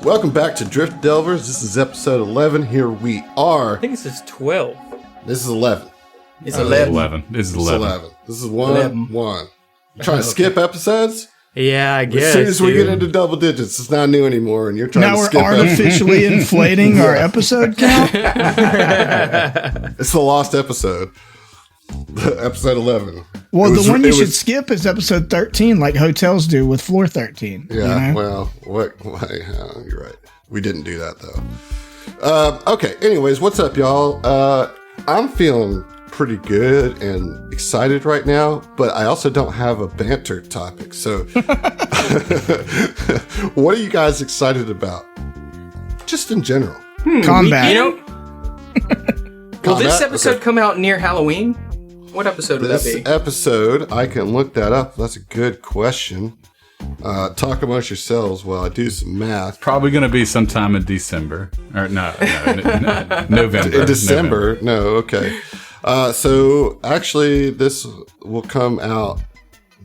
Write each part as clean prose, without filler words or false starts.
Welcome back to Drift Delvers. This is episode 11. Here we are. I think this is 12. This is 11. It's 11. This is 11. This is 1. You trying to skip episodes? Yeah, I guess. As soon as we get into double digits, it's not new anymore, and you're trying to skip Now we're artificially inflating our episode count? It's the lost episode. Episode 11. Well, the one you should skip is episode 13, like hotels do with floor 13. Yeah, you know? well, you're right. We didn't do that, though. Okay, anyways, what's up, y'all? I'm feeling pretty good and excited right now, but I also don't have a banter topic. So, what are you guys excited about? Just in general. Combat. Will this episode come out near Halloween? What episode would that be? This episode, I can look that up. That's a good question. Talk amongst yourselves while I do some math. Probably going to be sometime in December. Or no, November. In December? No, okay. So actually, this will come out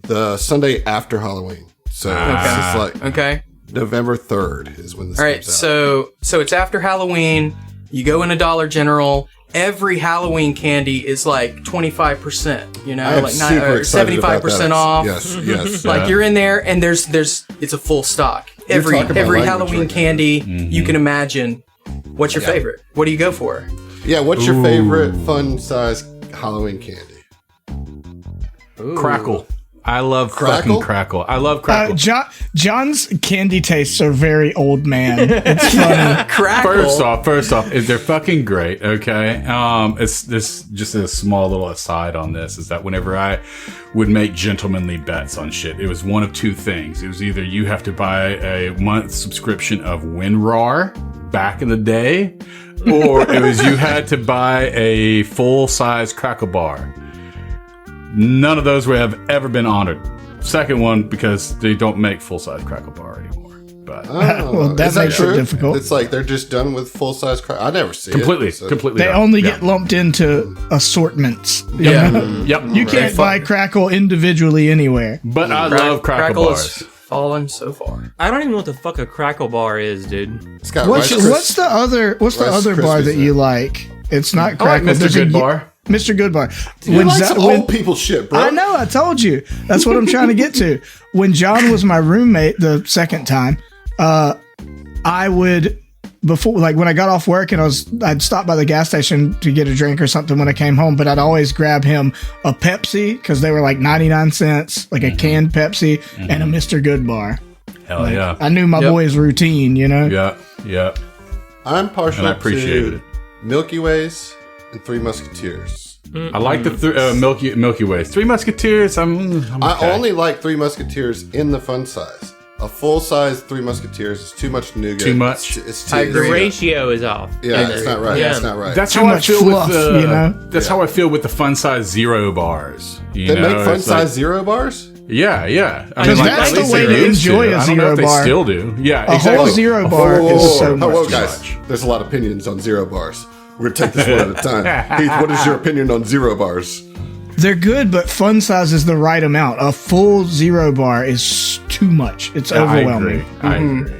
the Sunday after Halloween. So it's like November 3rd is when this comes out. All right, so it's after Halloween. You go in a Dollar General. Every Halloween candy is like 25%, you know, I am like super excited 75% off. Yes. Like you're in there and there's it's a full stock. Every Halloween candy you can imagine. What's your favorite? What do you go for? Yeah, what's your favorite fun size Halloween candy? Crackle. I love fucking Crackle. I love Crackle. John's candy tastes are very old man. It's funny. Crackle. First off, they're fucking great. Okay, it's this just a small little aside on this is that whenever I would make gentlemanly bets on shit, it was one of two things. It was either you have to buy a month subscription of WinRAR back in the day, or it was you had to buy a full size Crackle bar. None of those would have ever been honored. Second one, because they don't make full-size Crackle Bar anymore. But well, that makes it difficult. It's like they're just done with full-size Crackle. I never see completely. They only get lumped into assortments. Yep. You can't buy Crackle individually anywhere. But I love Crackle bars. Fallen so far. I don't even know what the fuck a Crackle bar is, dude. It's got what's the other bar that you like? It's not Crackle. I like Mr. Good Bar. Mr. Goodbar. You like some old people shit, bro. I know, I told you. That's what I'm trying to get to. When John was my roommate the second time, I would, before, like when I got off work and I'd stop by the gas station to get a drink or something when I came home, but I'd always grab him a Pepsi because they were like 99 cents, like a canned Pepsi and a Mr. Goodbar. Hell yeah. I knew my boy's routine, you know? Yeah. I'm partial and I appreciate to it. Milky Ways and Three Musketeers. I like the Milky Ways. Three Musketeers, I'm okay. I only like Three Musketeers in the fun size. A full size Three Musketeers is too much nougat. Too much. It's too, I agree. The ratio is off. Yeah, it's not right. Yeah. It's not right. That's Too how much I feel fluff, with you know? That's how I feel with the fun size zero bars. They make fun size zero bars? Yeah. Because that's the way to enjoy a zero bar. I don't know if they still do. Yeah, a exactly. whole zero bar is so much. Whoa, guys. There's a lot of opinions on zero bars. We're going to take this one at a time. Heath, what is your opinion on zero bars? They're good, but fun size is the right amount. A full zero bar is too much. It's overwhelming. I agree.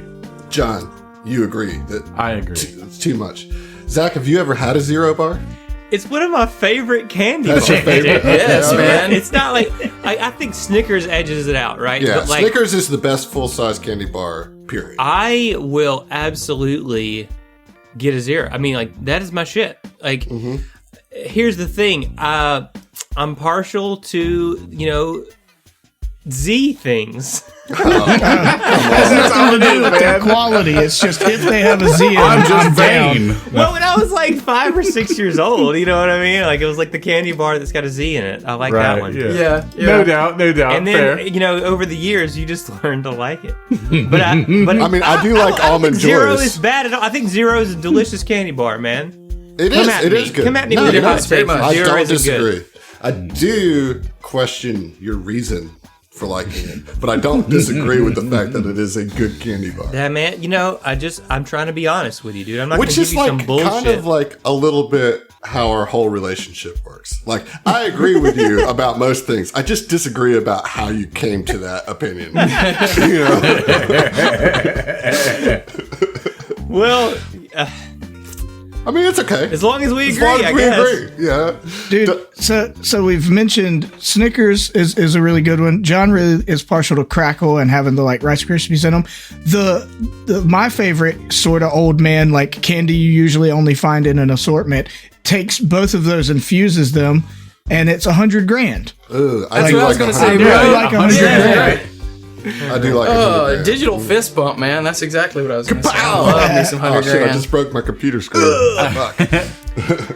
John, you agree that I agree. It's too much. Zach, have you ever had a zero bar? It's one of my favorite candy That's bars. your favorite? Yes, man. It's not like I think Snickers edges it out, right? Yeah, But like, Snickers is the best full-size candy bar, period. I will absolutely get a zero. I mean, like, that is my shit. Like, here's the thing. I'm partial to, Z things. Has nothing to do with their quality. It's just if they have a Z in it, I'm just down. vain. Well, when I was like 5 or 6 years old, you know what I mean? Like, it was like the candy bar that's got a Z in it. I like that one. Yeah. No doubt. And then, Fair. over the years, you just learn to like it. But I do like almond think zero joys. is bad at all. I think zero is a delicious candy bar, man. It is good. Come at me No, with your you're hot not. takes. I Zero don't isn't disagree. good. I do question your reason for liking it, but I don't disagree with the fact that it is a good candy bar. Yeah, man. I'm trying to be honest with you, dude. I'm not Which going to is give you some like bullshit. kind of like a little bit how our whole relationship works. Like, I agree with you about most things. I just disagree about how you came to that opinion. Well, I mean, it's okay. as long as we As agree, long as I we guess. agree. Yeah. Dude, so we've mentioned Snickers is a really good one. John really is partial to Crackle and having the like Rice Krispies in them. The my favorite sort of old man like candy you usually only find in an assortment takes both of those and fuses them, and it's $100 grand. Ooh, That's what I was going to say, I bro. really like $100 Yeah. grand. I do like $100 Digital fist bump, man. That's exactly what I was going to say. I Kapow! love me some Oh $100 shit! I grand. just broke my computer screen. Fuck.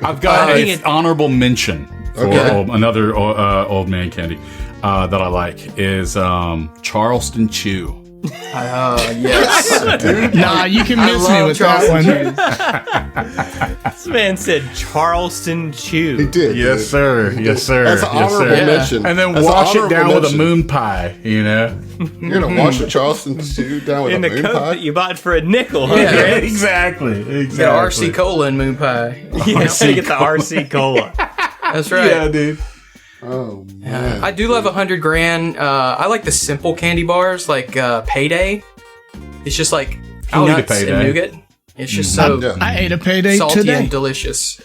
I've got I think an honorable mention for Okay. another old man candy that I like is Charleston Chew. Yes. Nah, you can I miss me love with that Charleston one. This man said Charleston Chew. He did. Yes, dude. sir. Yes, sir. That's an yes, honorable sir. mention. And then That's an wash it honorable down with a mention. moon pie, you know? You're gonna wash a Charleston Chew down with In a the moon Coke pie? that you bought for a nickel, huh? Yeah. Grant? exactly. Get RC Cola and moon pie. Yeah, you gotta get the RC Cola. That's right. Yeah, dude. Oh man. I do love $100 grand. I like the simple candy bars, like Payday. It's just like I'll eat a peanuts and Payday. nougat. It's just so Yeah. I ate a Payday salty today. and delicious.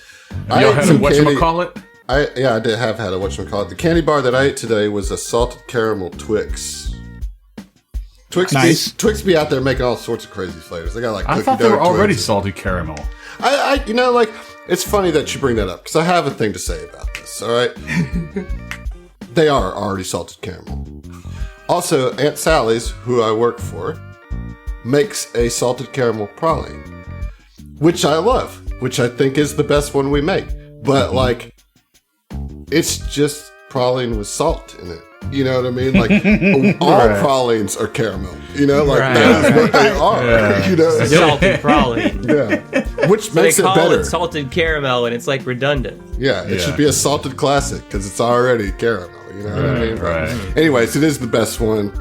I Y'all ate had a some candy. whatchamacallit? I did have had a whatchamacallit. The candy bar that I ate today was a salted caramel Twix. Nice. Twix be out there making all sorts of crazy flavors. They got like I cookie thought they dough were already Twix. salted caramel. I you know, like, it's funny that you bring that up because I have a thing to say about this. All right, they are already salted caramel. Also, Aunt Sally's, who I work for, makes a salted caramel praline, which I love, which I think is the best one we make. But like, it's just praline with salt in it. You know what I mean? Like, all pralines are caramel. You know, like that is what they are. You know, Salted praline. yeah, which They makes it call better. it salted caramel, and it's like redundant. Yeah, it should be a salted classic because it's already caramel. You know what I mean? right. Anyways, it is the best one.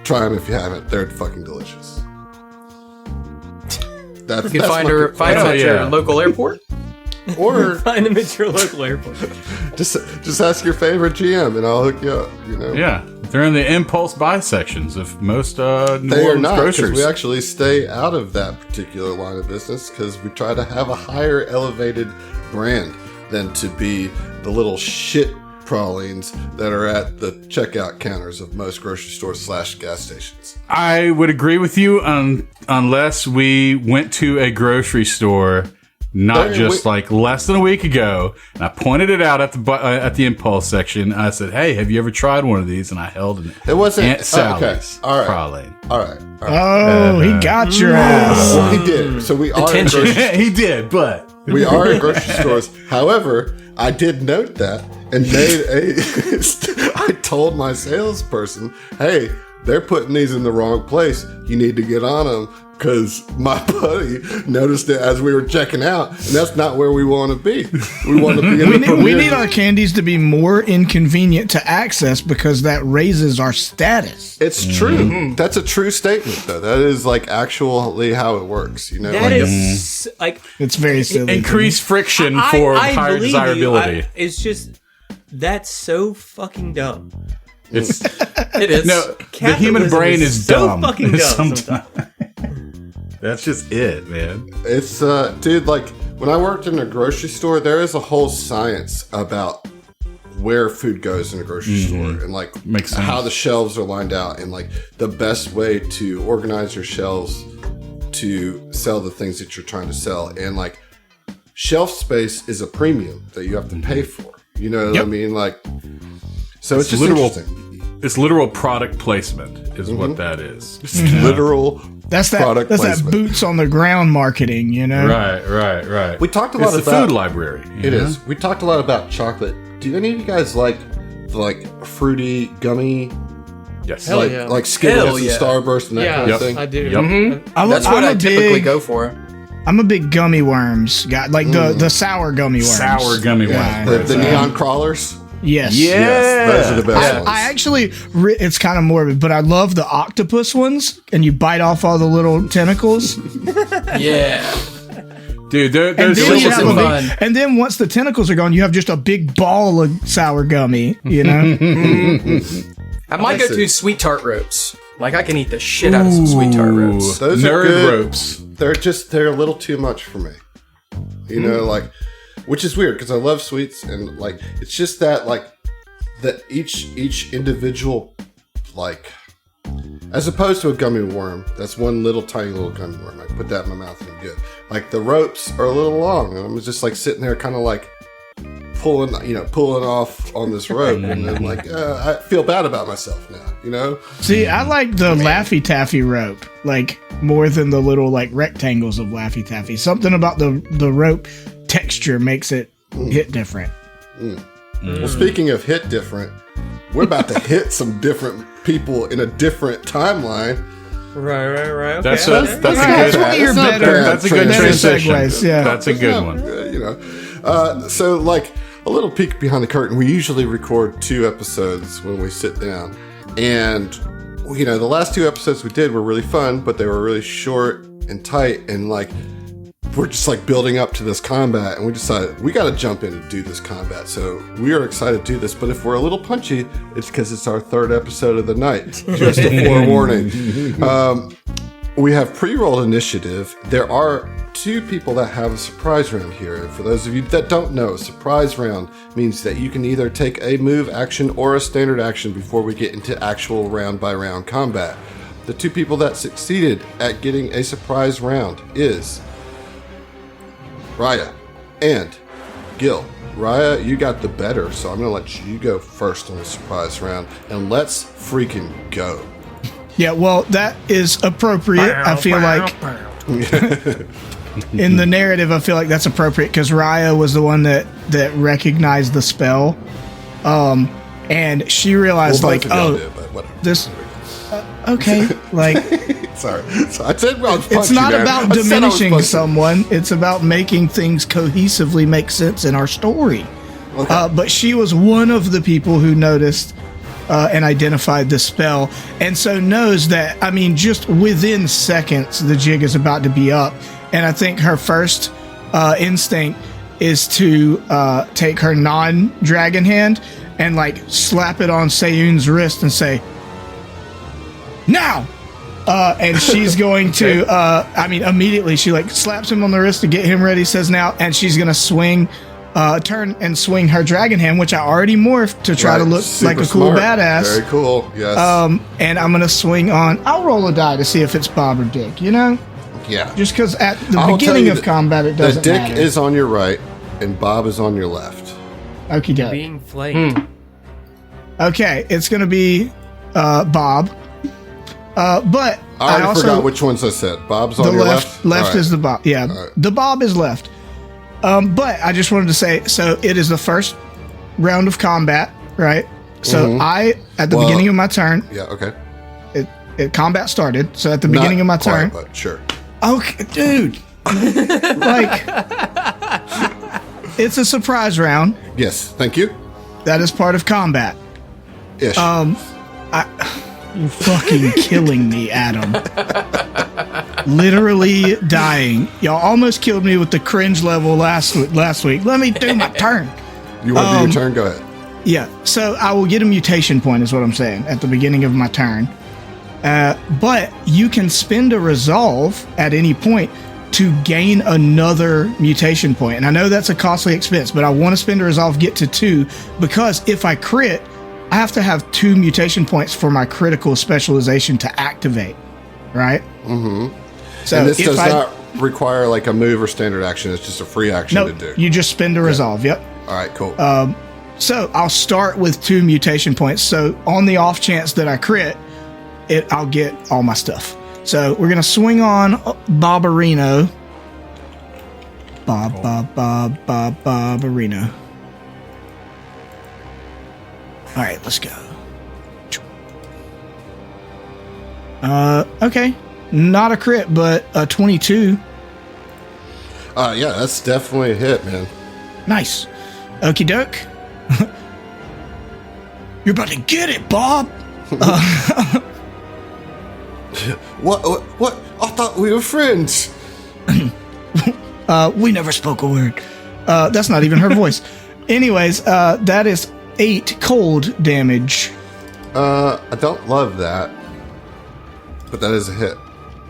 Try them if you haven't. They're fucking delicious. That's, You can find them at your local airport. or Find them at your local airport. just ask your favorite GM and I'll hook you up. You know. Yeah. They're in the impulse buy sections of most New They are Orleans not because grocers. we actually stay out of that particular line of business because we try to have a higher elevated brand than to be the little shit pralines that are at the checkout counters of most grocery stores / gas stations. I would agree with you unless we went to a grocery store not just like less than a week ago, and I pointed it out at the impulse section. I said, "Hey, have you ever tried one of these?" And I held an It wasn't Aunt Sally's All right. praline. All right. Oh, he got your ass. Well, he did. So we are in grocery, He did, but we are in grocery stores. However, I did note that and made I told my salesperson, "Hey, they're putting these in the wrong place. You need to get on them." Because my buddy noticed it as we were checking out, and that's not where we want to be. We want to be in the We need our candies to be more inconvenient to access because that raises our status. It's true. That's a true statement, though. That is like actually how it works. You know, That like is like It's very silly. increased friction I- for I higher believe you. desirability. It's just that's so fucking dumb. It's It is. no, the human Capitalism brain is so dumb. fucking dumb Sometimes. sometimes. That's just it, man. it's dude. Like when I worked in a grocery store, there is a whole science about where food goes in a grocery store and like Makes sense. how the shelves are lined out and like the best way to organize your shelves to sell the things that you're trying to sell. And like shelf space is a premium that you have to pay for. You know what I mean? Like, so it's just literal. interesting. It's literal product placement, is what that is. It's literal. That's that. product That's that placement. boots on the ground marketing. You know. Right. We talked a It's lot the about food library. It is. We talked a lot about chocolate. Do any of you guys like fruity gummy, Yes. Hell like yeah. like Skittles Hell and yeah. Starburst and that kind of thing? I do. Yep. That's what I typically go for. I'm a big gummy worms guy, like the sour gummy worms. Sour gummy Yeah. ones. The neon crawlers. Yes. Yeah. Those are the best ones. I actually, it's kind of morbid, but I love the octopus ones, and you bite off all the little tentacles. Yeah. Dude, they're And then, delicious you have and a fun. big, and then once the tentacles are gone, you have just a big ball of sour gummy, you know? My go-to is sweet tart ropes. Like I can eat the shit out of some sweet tart ropes. Those are nerd good. ropes. they're a little too much for me. You know, like, which is weird because I love sweets, and like it's just that like that each individual, like, as opposed to a gummy worm, that's one little tiny little gummy worm. I put that in my mouth and I'm good. Like the ropes are a little long, and I'm just like sitting there, kind of like pulling off on this rope, and then like I feel bad about myself now. You know. See, I like the Laffy Taffy rope like more than the little like rectangles of Laffy Taffy. Something about the rope texture makes it hit different. Well, speaking of hit different, we're about to hit some different people in a different timeline. Right. Okay. That's a good transition. Segues, yeah. That's a good one. You know, so like a little peek behind the curtain. We usually record 2 episodes when we sit down, and you know, the last 2 episodes we did were really fun, but they were really short and tight, and like we're just like building up to this combat, and we decided we got to jump in and do this combat. So we are excited to do this, but if we're a little punchy, it's because it's our 3rd episode of the night. Just a forewarning. We have pre-rolled initiative. There are 2 people that have a surprise round here. And for those of you that don't know, a surprise round means that you can either take a move action or a standard action before we get into actual round by round combat. The 2 people that succeeded at getting a surprise round is Raya and Gil. Raya, you got the better, so I'm going to let you go first on the surprise round, and let's freaking go. Yeah, well, that is appropriate. I feel like in the narrative, I feel like that's appropriate because Raya was the one that recognized the spell, and she realized this. Okay, like. Sorry. I said it's not about diminishing someone. It's about making things cohesively make sense in our story. Okay. But she was one of the people who noticed and identified the spell, and so knows that, I mean, just within seconds, the jig is about to be up. And I think her first instinct is to take her non-dragon hand and like slap it on Sayun's wrist and say, "Now!" And she's going to, immediately she like slaps him on the wrist to get him ready, says now, and she's going to turn and swing her dragon hand, which I already morphed to try to look like a cool badass. Very cool, yes. And I'm going to swing on, I'll roll a die to see if it's Bob or Dick, you know? Yeah. Just because at the beginning of combat it doesn't matter. The Dick is on your right, and Bob is on your left. Okie doke. Being flanked. Okay, it's going to be Bob. But I also forgot which ones I said. Bob's on your left? Left is the Bob. Yeah, right. The Bob is left. But I just wanted to say, so it is the first round of combat, right? So at the beginning of my turn. Yeah, okay. Combat started. So at the beginning of my turn. But sure. Okay, dude. Like, it's a surprise round. Yes, thank you. That is part of combat. Ish. You're fucking killing me, Adam. Literally dying. Y'all almost killed me with the cringe level last week. Let me do my turn. You want to do your turn? Go ahead. Yeah. So I will get a mutation point, is what I'm saying, at the beginning of my turn. But you can spend a resolve at any point to gain another mutation point. And I know that's a costly expense, but I want to spend a resolve, get to 2, because if I crit, I have to have 2 mutation points for my critical specialization to activate, right? Mm-hmm. So and this does not require like a move or standard action. It's just a free action to do. You just spend a resolve. Yep. All right, cool. So I'll start with 2 mutation points. So on the off chance that I crit, I'll get all my stuff. So we're gonna swing on Bobarino. Bobarino. All right, let's go. Okay. Not a crit, but a 22. Yeah, that's definitely a hit, man. Nice. Okie doke. You're about to get it, Bob. What? I thought we were friends. We never spoke a word. That's not even her voice. Anyways, that is 8 cold damage. I don't love that, but that is a hit.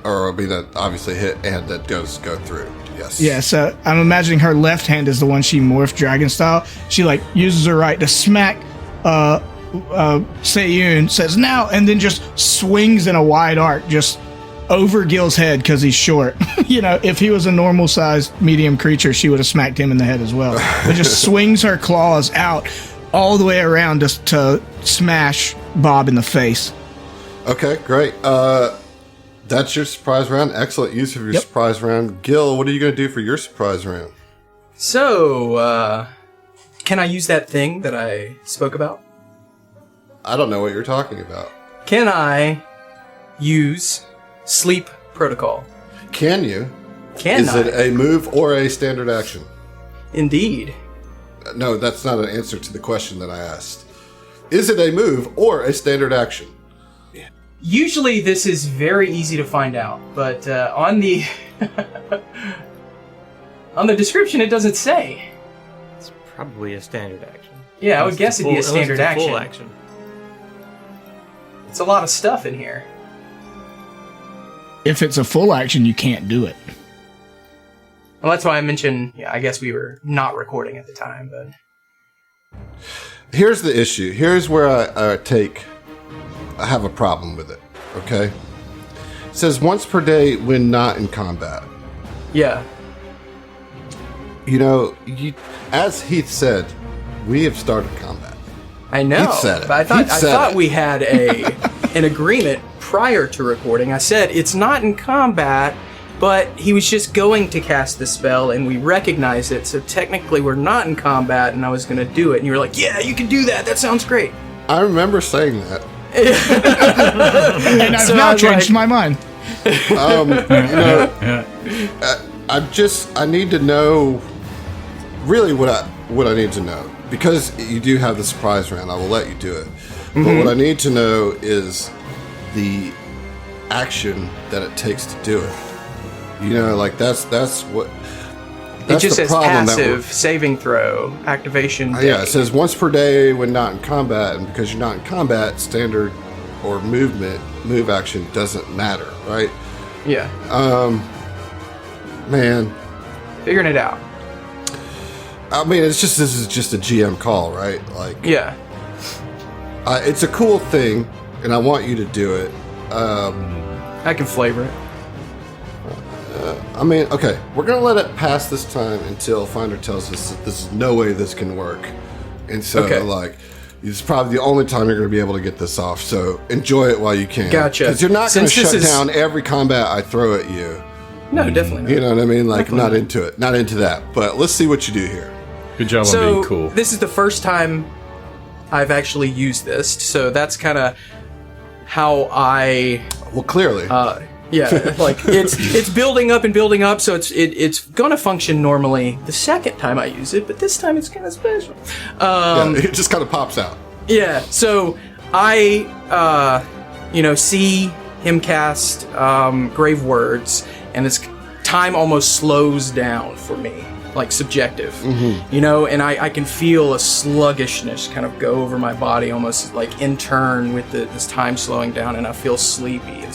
or I mean, that obviously hit and that does go through. Yes. Yeah, so I'm imagining her left hand is the one she morphed dragon style. She like uses her right to smack Seiyun, says now, and then just swings in a wide arc just over Gil's head because he's short. You know, if he was a normal sized medium creature, she would have smacked him in the head as well. But just swings her claws out all the way around just to smash Bob in the face. Okay, great. That's your surprise round. Excellent use of your surprise round. Gil, what are you going to do for your surprise round? So, can I use that thing that I spoke about? I don't know what you're talking about. Can I use sleep protocol? Can you? Is it a move or a standard action? Indeed. No, that's not an answer to the question that I asked. Is it a move or a standard action? Usually this is very easy to find out, but on the on the description it doesn't say. It's probably a standard action. Yeah, I would guess it'd be a standard action. Full action. It's a lot of stuff in here. If it's a full action, you can't do it. Well, that's why I mentioned, I guess we were not recording at the time, but... Here's the issue. Here's where I have a problem with it, okay? It says once per day when not in combat. Yeah. You know, as Heath said, we have started combat. I know, Heath said it. but I thought we had an agreement prior to recording. I said it's not in combat, but he was just going to cast the spell, and we recognized it, so technically we're not in combat, and I was going to do it, and you were like, yeah, you can do that, that sounds great. I remember saying that. And I've now changed my mind. I need to know really what I need to know. Because you do have the surprise round, I will let you do it. But what I need to know is the action that it takes to do it. You know, like that's what. That's it just the says problem passive, saving throw, activation. Yeah, it says once per day when not in combat, and because you're not in combat, standard or move action doesn't matter, right? Yeah. Man. Figuring it out. I mean, this is just a GM call, right? Like, yeah, it's a cool thing, and I want you to do it. I can flavor it. I mean, okay, we're gonna let it pass this time until Finder tells us that there's no way this can work, and so like, it's probably the only time you're gonna be able to get this off. So enjoy it while you can. Gotcha. Because you're not gonna shut down every combat I throw at you. No, definitely not. You know what I mean? Like, I'm not into it. Not into that. But let's see what you do here. Good job on being cool. This is the first time I've actually used this, so that's kind of how I... Well, clearly. Yeah, like, it's building up and building up, so it's going to function normally the second time I use it, but this time it's kind of special. It just kind of pops out. Yeah, so I, see him cast Grave Words, and this time almost slows down for me, like subjective, you know, and I can feel a sluggishness kind of go over my body, almost like in turn with this time slowing down, and I feel sleepy.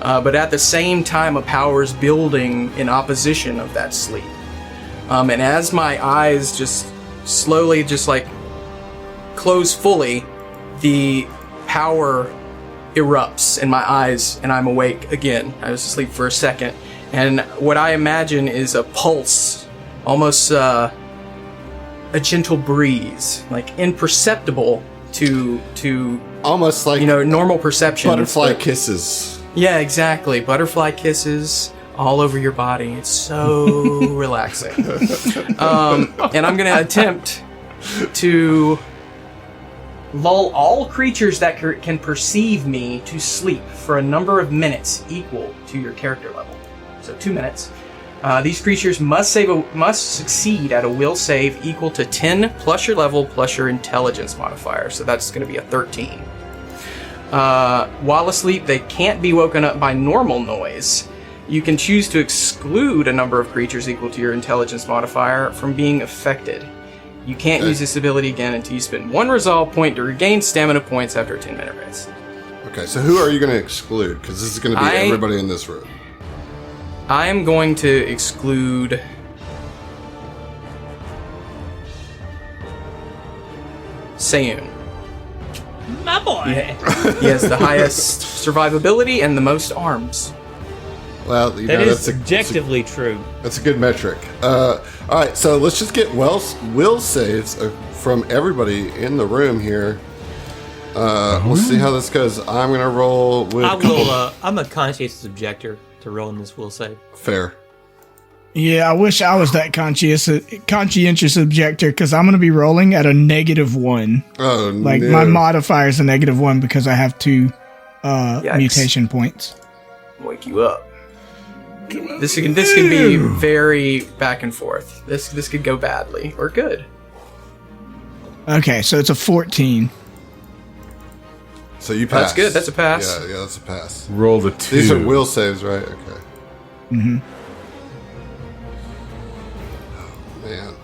But at the same time, a power is building in opposition of that sleep. And as my eyes just slowly just like close fully, the power erupts in my eyes and I'm awake again. I was asleep for a second. And what I imagine is a pulse, almost a gentle breeze, like imperceptible to almost like, normal perception. Butterfly kisses. Yeah, exactly. Butterfly kisses all over your body. It's so relaxing. And I'm going to attempt to lull all creatures that can perceive me to sleep for a number of minutes equal to your character level. So 2 minutes. These creatures must succeed at a will save equal to 10 plus your level plus your intelligence modifier. So that's going to be a 13. While asleep, they can't be woken up by normal noise. You can choose to exclude a number of creatures equal to your intelligence modifier from being affected. You can't use this ability again until you spend 1 resolve point to regain stamina points after a 10-minute rest. Okay, so who are you going to exclude? Because this is going to be everybody in this room. I am going to exclude Seiyun. My boy. He has the highest survivability and the most arms. Well, That is objectively true. That's a good metric. All right, so let's just get will saves from everybody in the room here. We'll see how this goes. I'm going to roll with... I'm a conscientious objector to rolling this will save. Fair. Yeah, I wish I was that conscientious objector because I'm going to be rolling at a -1. Oh, like no. my modifier is a -1 because I have 2 Yikes. mutation points. Wake you up. This can be very back and forth. This could go badly or good. Okay, so it's a 14. So you pass. That's good. That's a pass. Yeah, that's a pass. Roll the 2. These are will saves, right? Okay. Mm-hmm. Man.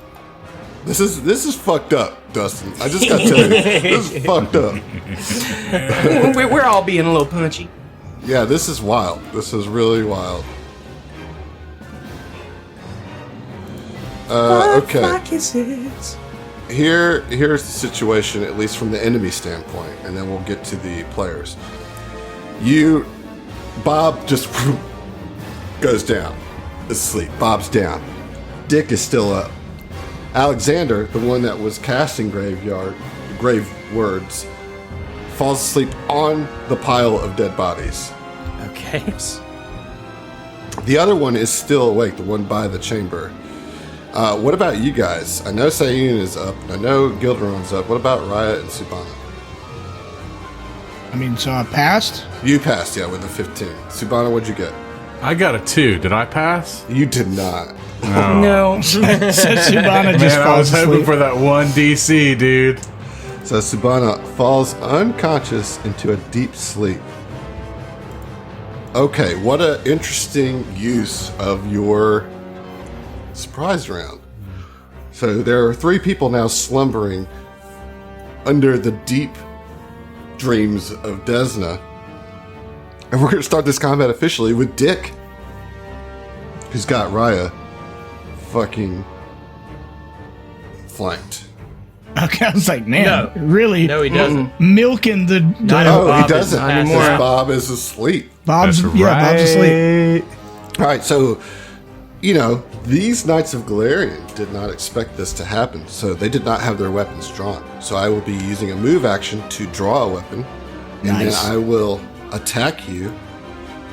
This is fucked up, Dustin. I just got to tell you. This is fucked up. We're all being a little punchy. Yeah, this is wild. This is really wild. Okay. Here's the situation, at least from the enemy standpoint, and then we'll get to the players. Bob just goes down, asleep. Bob's down. Dick is still up. Alexander, the one that was casting grave words, falls asleep on the pile of dead bodies. Okay. The other one is still awake, the one by the chamber. What about you guys? I know Seiyun is up. I know Gilderon's up. What about Riot and Subana? I mean, so I passed? You passed, yeah, with the 15. Subana, what'd you get? I got a 2. Did I pass? You did not. No. So Subana just Man, I was falls hoping asleep. for that 1 DC, dude. So Subana falls unconscious into a deep sleep. Okay, what an interesting use of your surprise round. So there are 3 people now slumbering under the deep dreams of Desna. And we're going to start this combat officially with Dick, who's got Raya fucking flanked. Okay, I was like, man, No. really No, he doesn't. milking the Oh, Bob he doesn't. is not Because anymore. Bob is asleep. Bob's That's Bob's asleep. All right, so, these Knights of Golarian did not expect this to happen, so they did not have their weapons drawn. So I will be using a move action to draw a weapon, and Nice. then I will attack you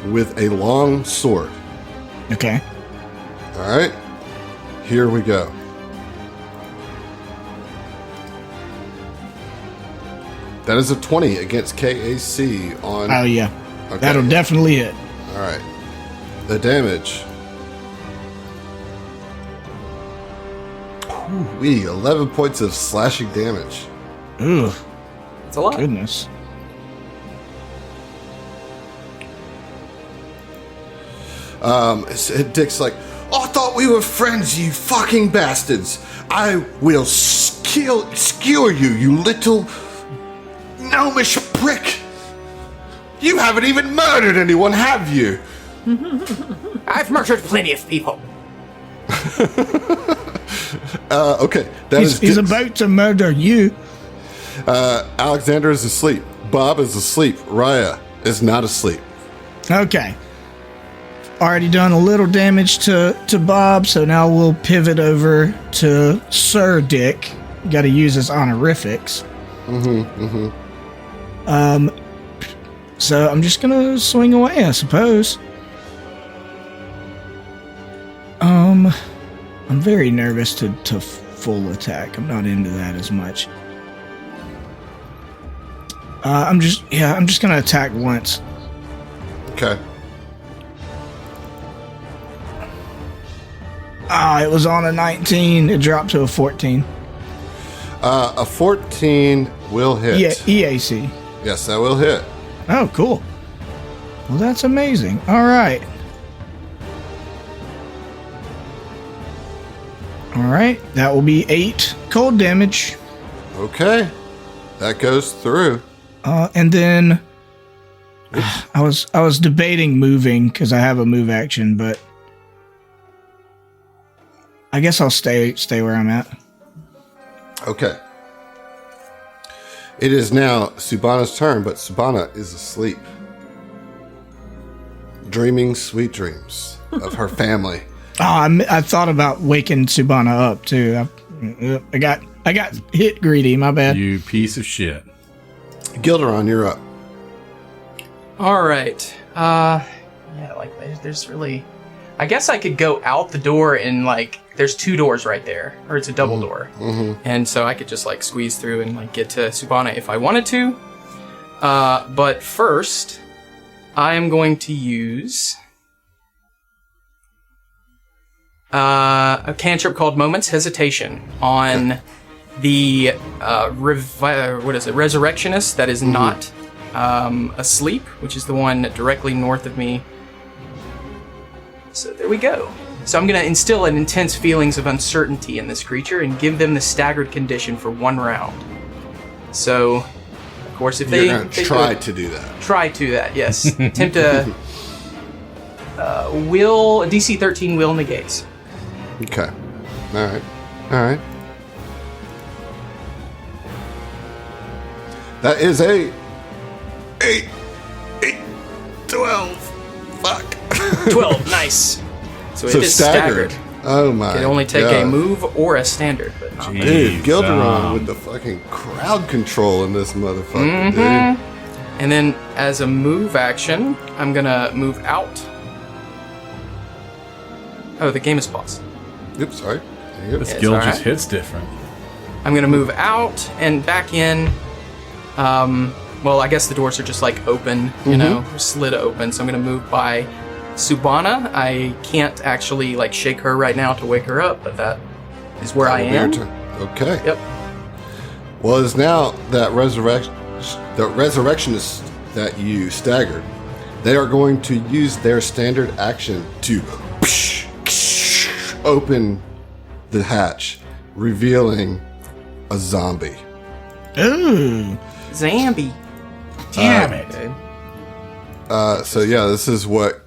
with a long sword. Okay. All right, here we go. That is a 20 against KAC on... Oh, yeah. Okay. That'll definitely hit. All right. The damage. Ooh-wee, 11 points of slashing damage. Ugh, It's a lot. goodness. Dick's like, I thought we were friends, you fucking bastards. I will skewer you, you little gnomish prick. You haven't even murdered anyone, have you? I've murdered plenty of people. Okay. That He's Dick's. about to murder you. Alexander is asleep. Bob is asleep. Raya is not asleep. Okay. Already done a little damage to Bob, so now we'll pivot over to Sir Dick. Got to use his honorifics. So I'm just gonna swing away, I suppose. I'm very nervous to full attack. I'm not into that as much. I'm just gonna attack once. Okay. It was on a 19. It dropped to a 14. A 14 will hit. Yeah, EAC. Yes, that will hit. Oh, cool. Well, that's amazing. All right. All right. That will be 8 cold damage. Okay. That goes through. And then I was debating moving because I have a move action, but I guess I'll stay where I'm at. Okay. It is now Subana's turn, but Subana is asleep. Dreaming sweet dreams of her family. Oh, I thought about waking Subana up too. I got hit greedy. My bad. You piece of shit. Gilderon, you're up. All right. Yeah, like there's really. I guess I could go out the door and like there's 2 doors right there, or it's a double door, and so I could just like squeeze through and like get to Subana if I wanted to. But first, I am going to use a cantrip called Moment's Hesitation on the Resurrectionist that is not asleep, which is the one directly north of me. So there we go. So I'm going to instill an intense feelings of uncertainty in this creature and give them the staggered condition for 1 round. So, of course, if You're going to try to do that. Try to that, yes. Attempt to will, a DC 13 will negate. Okay. All right. That is a 8, 12. Fuck. 12, nice. So it is staggered. staggered. Oh my god. It can only take a move or a standard, but not both. Dude, Gilderon with the fucking crowd control in this motherfucker, dude. And then as a move action, I'm going to move out. Oh, the game is paused. Oops, sorry. There you go. This It's guild all just right. hits different. I'm going to move out and back in. Well, I guess the doors are just like open, you know, slid open. So I'm going to move by Subana. I can't actually like shake her right now to wake her up, but that is where I am. Okay. Yep. Well, it's now that resurrectionist that you staggered. They are going to use their standard action to open the hatch, revealing a zombie. Ooh. Zambi. Damn it. So yeah, this is what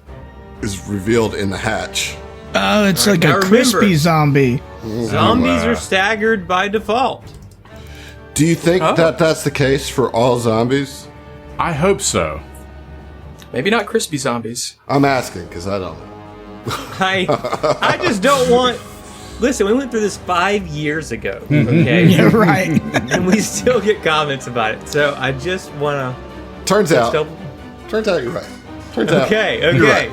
is revealed in the hatch. Oh, it's like now a remember. crispy zombie. Zombies are staggered by default. Do you think that that's the case for all zombies? I hope so. Maybe not crispy zombies. I'm asking because I don't know. I just don't want. Listen, we went through this 5 years ago, okay? Yeah, right. And we still get comments about it. So I just want to. Turns out you're right. Turns out. Okay. you're right.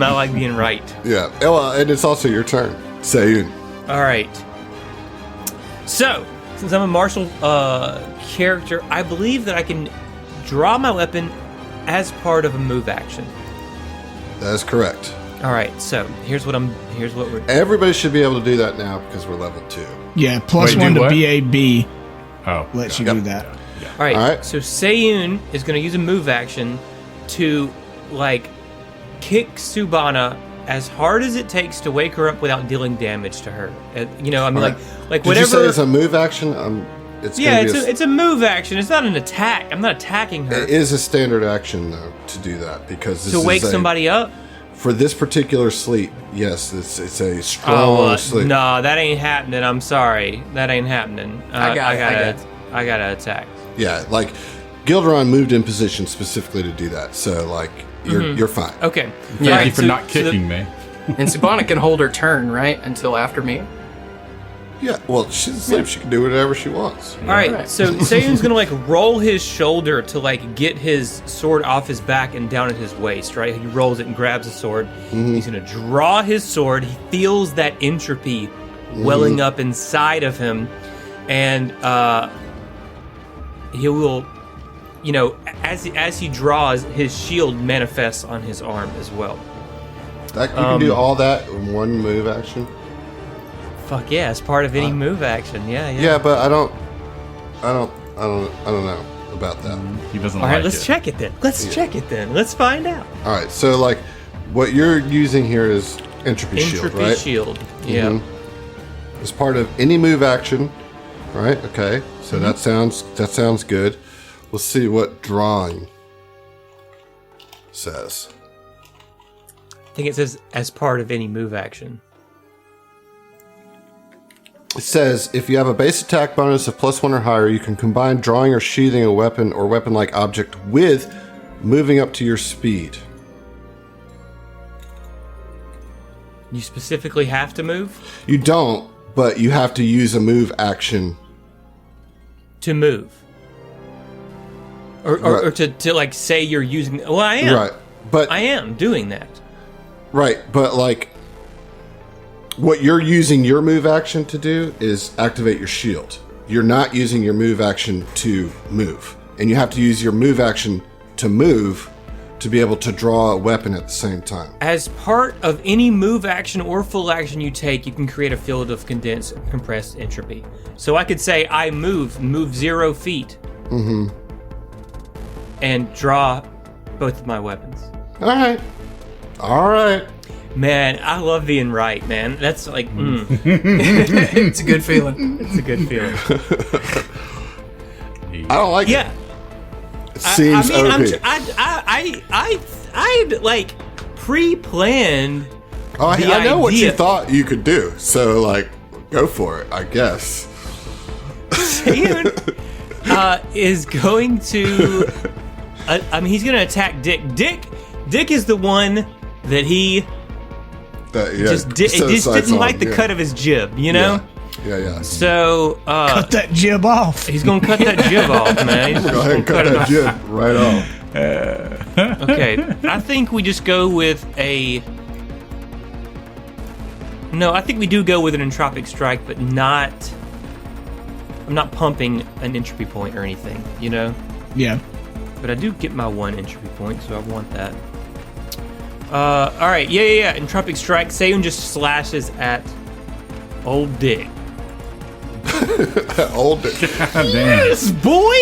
I like being right. Yeah. Well, and it's also your turn, Sayun. All right. So, since I'm a martial character, I believe that I can draw my weapon as part of a move action. That is correct. All right. So here's what we're. Everybody should be able to do that now because we're level 2. Yeah, plus Wait, 1 do to what? BAB Oh. lets you Yep. do that. All right. All right. So Sayun is going to use a move action to like kick Subana as hard as it takes to wake her up without dealing damage to her. You know, I mean, All right. like Did whatever. you say it's a move action? It's Yeah, gonna be it's a move action. It's not an attack. I'm not attacking her. It is a standard action though to do that because this To wake is somebody up? for this particular sleep. Yes, it's a strong sleep. No, that ain't happening. I'm sorry. That ain't happening. I gotta attack. Yeah, like Gilderon moved in position specifically to do that. So like you're fine. Okay. Thank you for not kicking me. And Subana can hold her turn, right, until after me. Yeah, well, she's asleep. She can do whatever she wants. All right. So Sayun's gonna like roll his shoulder to like get his sword off his back and down at his waist. Right. He rolls it and grabs the sword. He's gonna draw his sword. He feels that entropy welling up inside of him, and he will, you know, as he draws, his shield manifests on his arm as well. You can do all that in one move action. Fuck yeah! It's part of any move action. Yeah. Yeah, but I don't know about that. He doesn't All like right. Let's it. check it then. Let's find out. All right, so like what you're using here is entropy shield, Entropy right? shield. Yeah. As part of any move action, right? Okay, so that sounds good. We'll see what drawing says. I think it says as part of any move action. It says, if you have a base attack bonus of +1 or higher, you can combine drawing or sheathing a weapon or weapon-like object with moving up to your speed. You specifically have to move? You don't, but you have to use a move action. To move. Or to like say you're using... Well, I am. Right, but... I am doing that. Right, but like... What you're using your move action to do is activate your shield. You're not using your move action to move. And you have to use your move action to move to be able to draw a weapon at the same time. As part of any move action or full action you take, you can create a field of compressed entropy. So I could say I move 0 feet. Mm-hmm. And draw both of my weapons. All right. Man, I love being right, man. That's like, It's a good feeling. It's a good feeling. I don't like Yeah. it. It seems OP. I like pre-planned. Oh, I the know what you idea- thought you could do. So, like, go for it, I guess. Ian is going to. He's going to attack Dick. Dick is the one that he just didn't like the cut of his jib, you know. Yeah. So Cut that jib off. he's going to cut that jib off, man. He's Go ahead and cut that jib right off. Okay, I think we just go with a. No, I think we do go with an entropic strike, but not. I'm not pumping an entropy point or anything, you know? Yeah. But I do get my 1 entropy point, so I want that. Alright, yeah. Entropic strike. Sayun just slashes at old Dick. Old Dick. Damn. Yes, boy!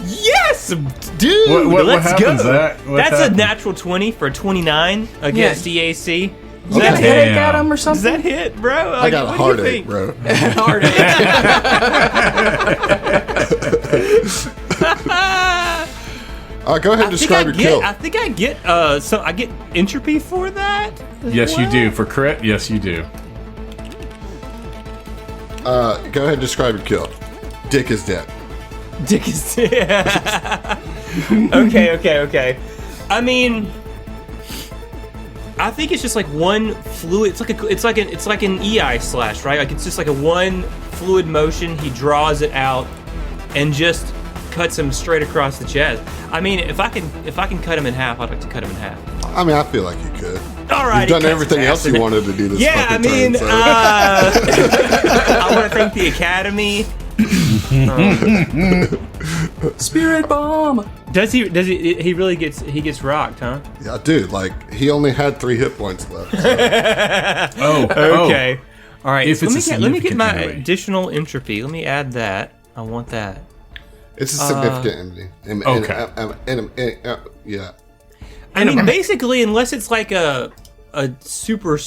Yes, dude! What Let's happens, go! Zach? What That's happens? a natural 20 for 29 against EAC. You got a headache at him or Does something? that hit, bro? I got a heartache, bro. Heartache. Go ahead and describe your kill. I think I get I get entropy for that. Yes, you do. For crit, yes, you do. Go ahead and describe your kill. Dick is dead. Dick is Okay. I mean, I think it's just like one fluid. It's like an EI slash, right? Like it's just like a one fluid motion. He draws it out and just cuts him straight across the chest. I mean, if I can cut him in half, I'd like to cut him in half. I mean, I feel like you could. All right, You've done everything else you wanted to do this Yeah, I fucking mean, time. So. I want to thank the Academy. Spirit bomb. Does he? He really gets rocked, huh? Yeah, dude, like, he only had 3 hit points left. So. Okay. All right. If it's Let me get significant my enemy. additional entropy. Let me add that. I want that. It's a significant enemy. Okay. Yeah. I mean, basically, unless it's like a super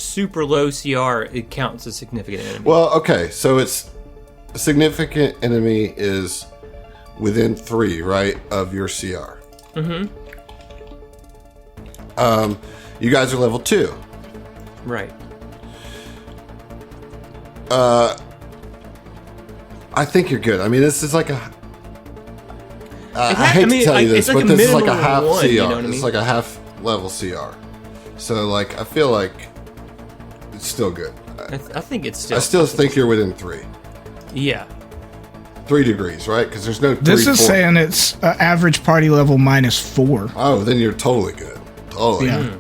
low CR, it counts as significant enemy. Well, okay, so it's a significant enemy is within 3, right, of your CR. Mm-hmm. You guys are level 2. Right. I think you're good. I mean, this is like a... I I hate mean, to tell like, you this, it's like but a this is like a minimum half of 1, CR. you know what I It's mean? like a half level CR. So, like, I feel like it's still good. I think it's still. I still think you're within 3. Yeah. 3 degrees, right? Because there's no 3, This is 4. saying it's average party level -4. Oh, then you're totally good. Totally. Yeah. Good.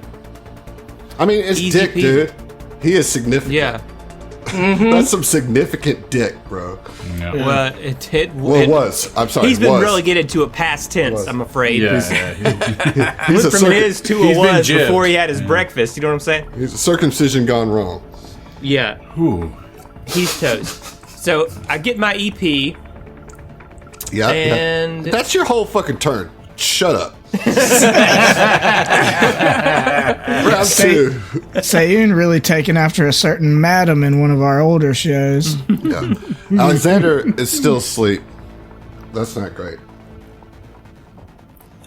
I mean, it's Easy Dick, peasy. dude. He is significant. Yeah. That's some significant dick, bro. No. Well, it Was. I'm sorry. He's been was. relegated to a past tense, Was. I'm afraid. Yeah. He's Went a, from his to he's a been was jibbed. before he had his breakfast. You know what I'm saying? he's a circumcision gone wrong. Yeah. Ooh. He's toast. So I get my EP, Yeah. and That's your whole fucking turn. Shut up. Round 2. Sayun really taken after a certain madam in one of our older shows. Yeah. Alexander is still asleep. That's not great.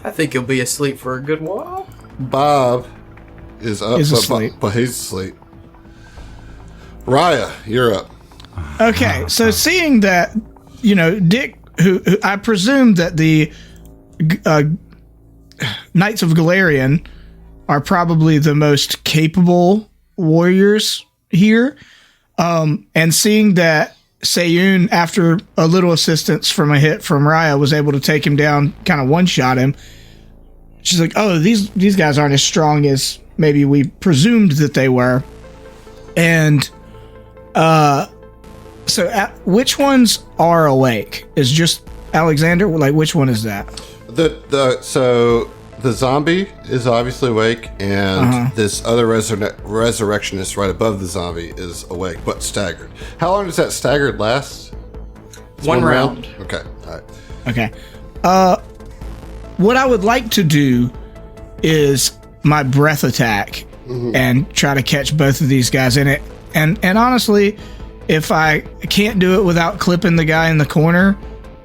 I think he'll be asleep for a good while. Bob is up, asleep. but he's asleep. Raya, you're up. Okay, so seeing that, Dick, who I presume that the Knights of Golarian are probably the most capable warriors here, and seeing that Seiyun, after a little assistance from a hit from Raya, was able to take him down, kind of one-shot him, she's like, oh, these guys aren't as strong as maybe we presumed that they were. And so which ones are awake? Is just Alexander? Like, which one is that? So the zombie is obviously awake, and this other resurrectionist right above the zombie is awake, but staggered. How long does that staggered last? It's one round. Okay, all right. Okay. What I would like to do is my breath attack and try to catch both of these guys in it. And honestly, if I can't do it without clipping the guy in the corner,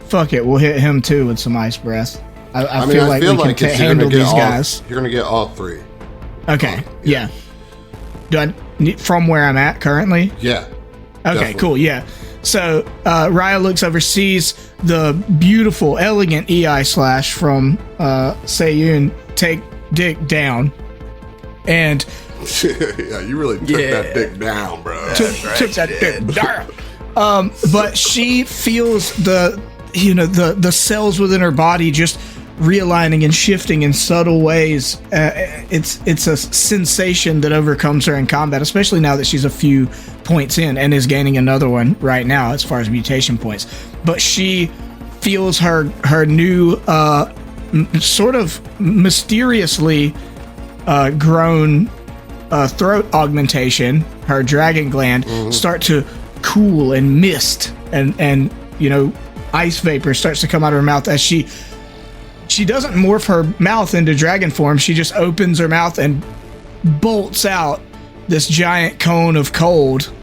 fuck it, we'll hit him too with some ice breath. I feel like we can handle these guys. You're gonna get all three. Okay, yeah. Do I need, from where I'm at currently? Yeah. Okay, definitely. cool, yeah. So Raya looks over, sees the beautiful, elegant EI slash from Seiyun take Dick down, and yeah, you really took that dick down, bro. took that dick down. But she feels the cells within her body just realigning and shifting in subtle ways. It's a sensation that overcomes her in combat, especially now that she's a few points in and is gaining another one right now as far as mutation points. But she feels her new sort of mysteriously grown throat augmentation, her dragon gland, start to cool and mist, and ice vapor starts to come out of her mouth as she doesn't morph her mouth into dragon form. She just opens her mouth and bolts out this giant cone of cold,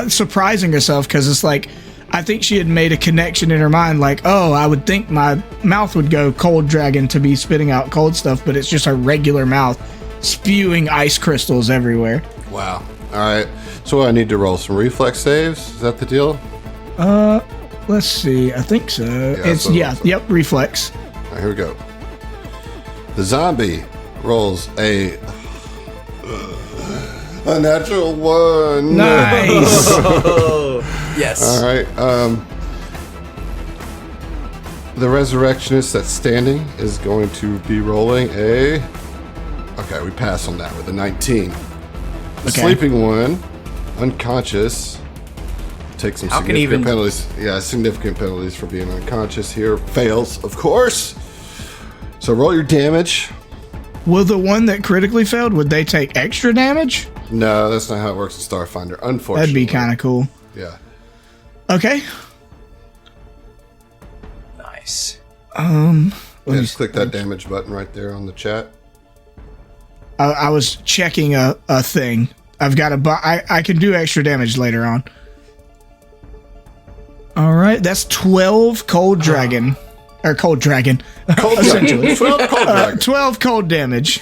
surprising herself, because it's like, I think she had made a connection in her mind, like, oh, I would think my mouth would go cold dragon to be spitting out cold stuff, but it's just her regular mouth spewing ice crystals everywhere. Wow. All right. So I need to roll some reflex saves. Is that the deal? Let's see. I think so. Yep, reflex. All right, here we go. The zombie rolls a natural one. Nice. Yes. All right. The resurrectionist that's standing is going to be rolling a. Okay, we pass on that with a 19. The sleeping one, unconscious, takes some significant penalties. Yeah, significant penalties for being unconscious here. Fails, of course. So roll your damage. Will the one that critically failed, would they take extra damage? No, that's not how it works in Starfinder, unfortunately. That'd be kind of cool. Yeah. Okay. Nice. Just click that damage button right there on the chat. I was checking a thing. I've got I can do extra damage later on. All right, that's 12 cold dragon. Or cold dragon. Cold essentially. 12 cold dragon. 12 cold damage.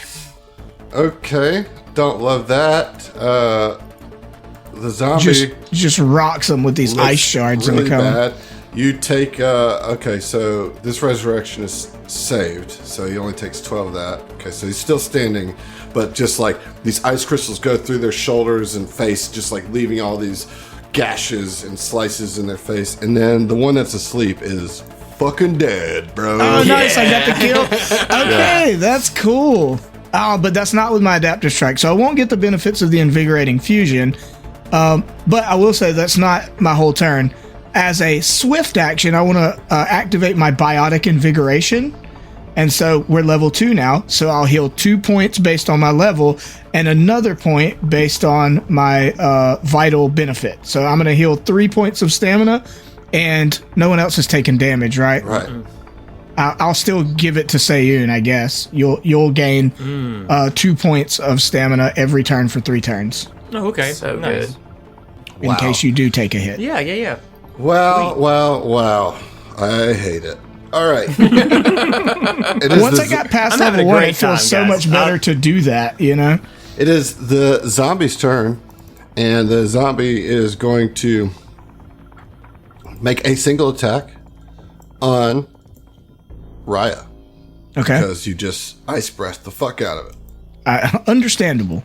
Okay, don't love that. The zombie just rocks them with these ice shards really in the cone. bad. You take okay, so this resurrection is saved, so he only takes 12 of that. Okay, so he's still standing, but just like these ice crystals go through their shoulders and face, just like leaving all these gashes and slices in their face. And then the one that's asleep is fucking dead, bro. Oh, nice! I got the kill. Okay, that's cool. Oh, but that's not with my adaptive strike, so I won't get the benefits of the invigorating fusion. But I will say that's not my whole turn. As a swift action, I want to activate my biotic invigoration. And so we're level 2 now. So I'll heal 2 points based on my level and another point based on my vital benefit. So I'm going to heal 3 points of stamina, and no one else has taken damage, right? Right. I'll still give it to Seiyun, I guess. You'll gain 2 points of stamina every turn for 3 turns. Oh, okay. So nice. good. In case you do take a hit. Yeah. Wow. I hate it. All right. It is Once the I got past I'm having level a 1, great it feels time, so guys. much better to do that, you know? It is the zombie's turn, and the zombie is going to make a single attack on Raya Okay. because you just ice breathed the fuck out of it. Understandable.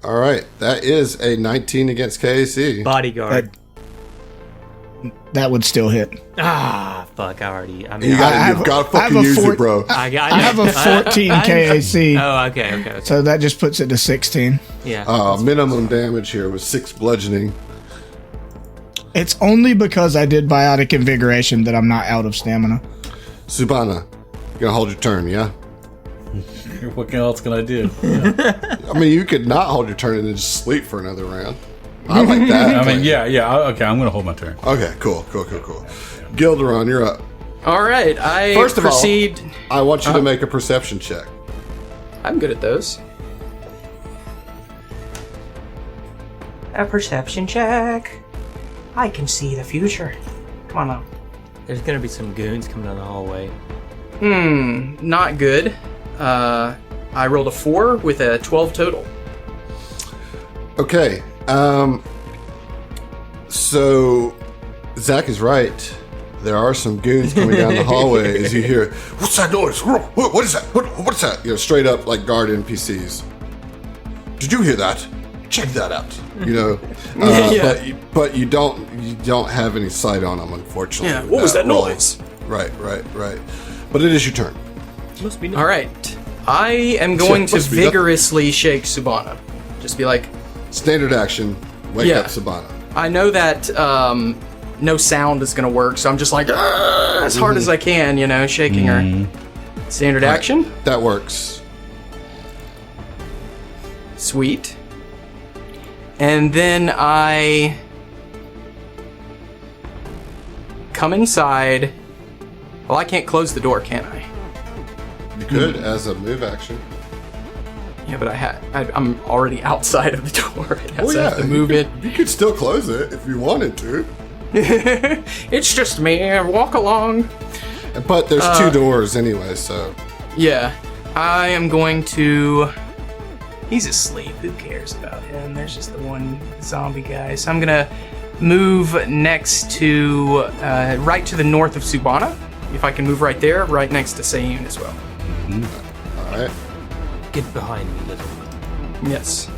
All right, that is a 19 against KAC. Bodyguard. That would still hit. Fuck, I already... I mean, You I gotta have fucking use it, bro. I have a 14 KAC, Oh, okay. so that just puts it to 16. Yeah. Minimum damage here was 6 bludgeoning. It's only because I did biotic invigoration that I'm not out of stamina. Subana, you gonna hold your turn, yeah? What else can I do? I mean, you could not hold your turn and then just sleep for another round. I like that. I mean, yeah. Okay, I'm gonna hold my turn. Okay, cool. Gilderon, you're up. All right, I First of all- proceed. I want you to make a perception check. I'm good at those. A perception check. I can see the future. Come on now. There's gonna be some goons coming down the hallway. Not good. I rolled a 4 with a 12 total. Okay. So Zach is right. There are some goons coming down the hallway as you hear, "What's that noise? What is that? What's that?" You know, straight up like guard NPCs. Did you hear that? Check that out. You know, Yeah. but you don't have any sight on them, unfortunately. Yeah, what was that roll. noise? Right. But it is your turn. Must be All right. I am going to must be nothing. vigorously shake Subana. Just be like, Standard action. Wake Yeah. up, Sabana. I know that no sound is going to work, so I'm just like, as hard as I can, you know, shaking her. Standard action. That works. Sweet. And then I come inside. Well, I can't close the door, can I? You could as a move action. Yeah, but I'm already outside of the door. I have to move it. You could still close it if you wanted to. It's just me. Walk along. But there's 2 doors anyway, so. Yeah, I am going to. He's asleep. Who cares about him? There's just the one zombie guy. So I'm gonna move next to right to the north of Subana. If I can move right there, right next to Sayun as well. Alright. Get behind me, little one. Yes.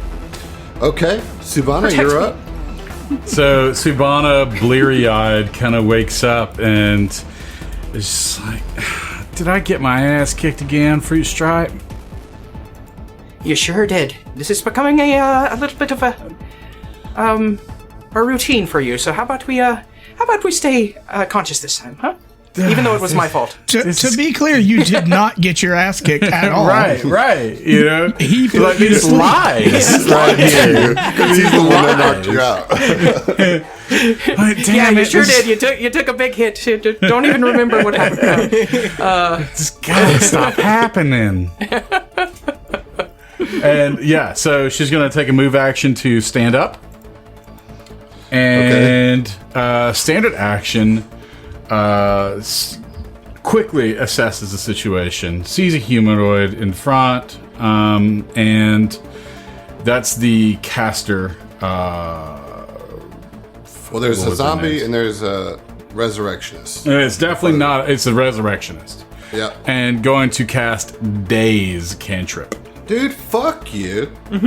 Okay, Subana, Protect you're me. up. So Subana, bleary-eyed, kind of wakes up and is just like, "Did I get my ass kicked again, Fruit Stripe?" You sure did. This is becoming a little bit of a routine for you. So how about we stay conscious this time, huh? Even though it was my fault. To be clear, you did not get your ass kicked at all. Right. You know, He put like you to these sleep. lies right here. Because he's the one that knocked you out. Like, damn Yeah, you it, sure this- did. You took a big hit. Don't even remember what happened. This gotta stop happening. And yeah, so she's gonna take a move action to stand up, and standard action quickly assesses the situation, sees a humanoid in front, and that's the caster. Well, there's What a was their zombie names? and there's a resurrectionist. It's definitely not. It's a resurrectionist, Yeah. and going to cast Daze cantrip. Dude, fuck you. Yeah,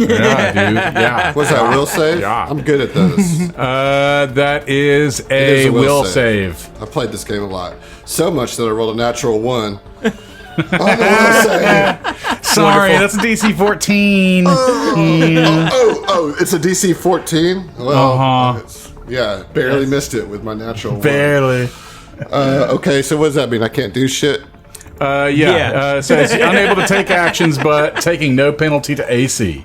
dude. Yeah. What's that, will save? Yeah. I'm good at those. That is is a a will will save. save. I played this game a lot. So much that I rolled a natural 1. On the will save. Sorry, that's a DC 14. Oh, it's a DC 14? Well, it's- yeah, barely missed it with my natural 1. Barely. Okay, so what does that mean? I can't do shit? Yeah. So it's unable to take actions, but taking no penalty to AC.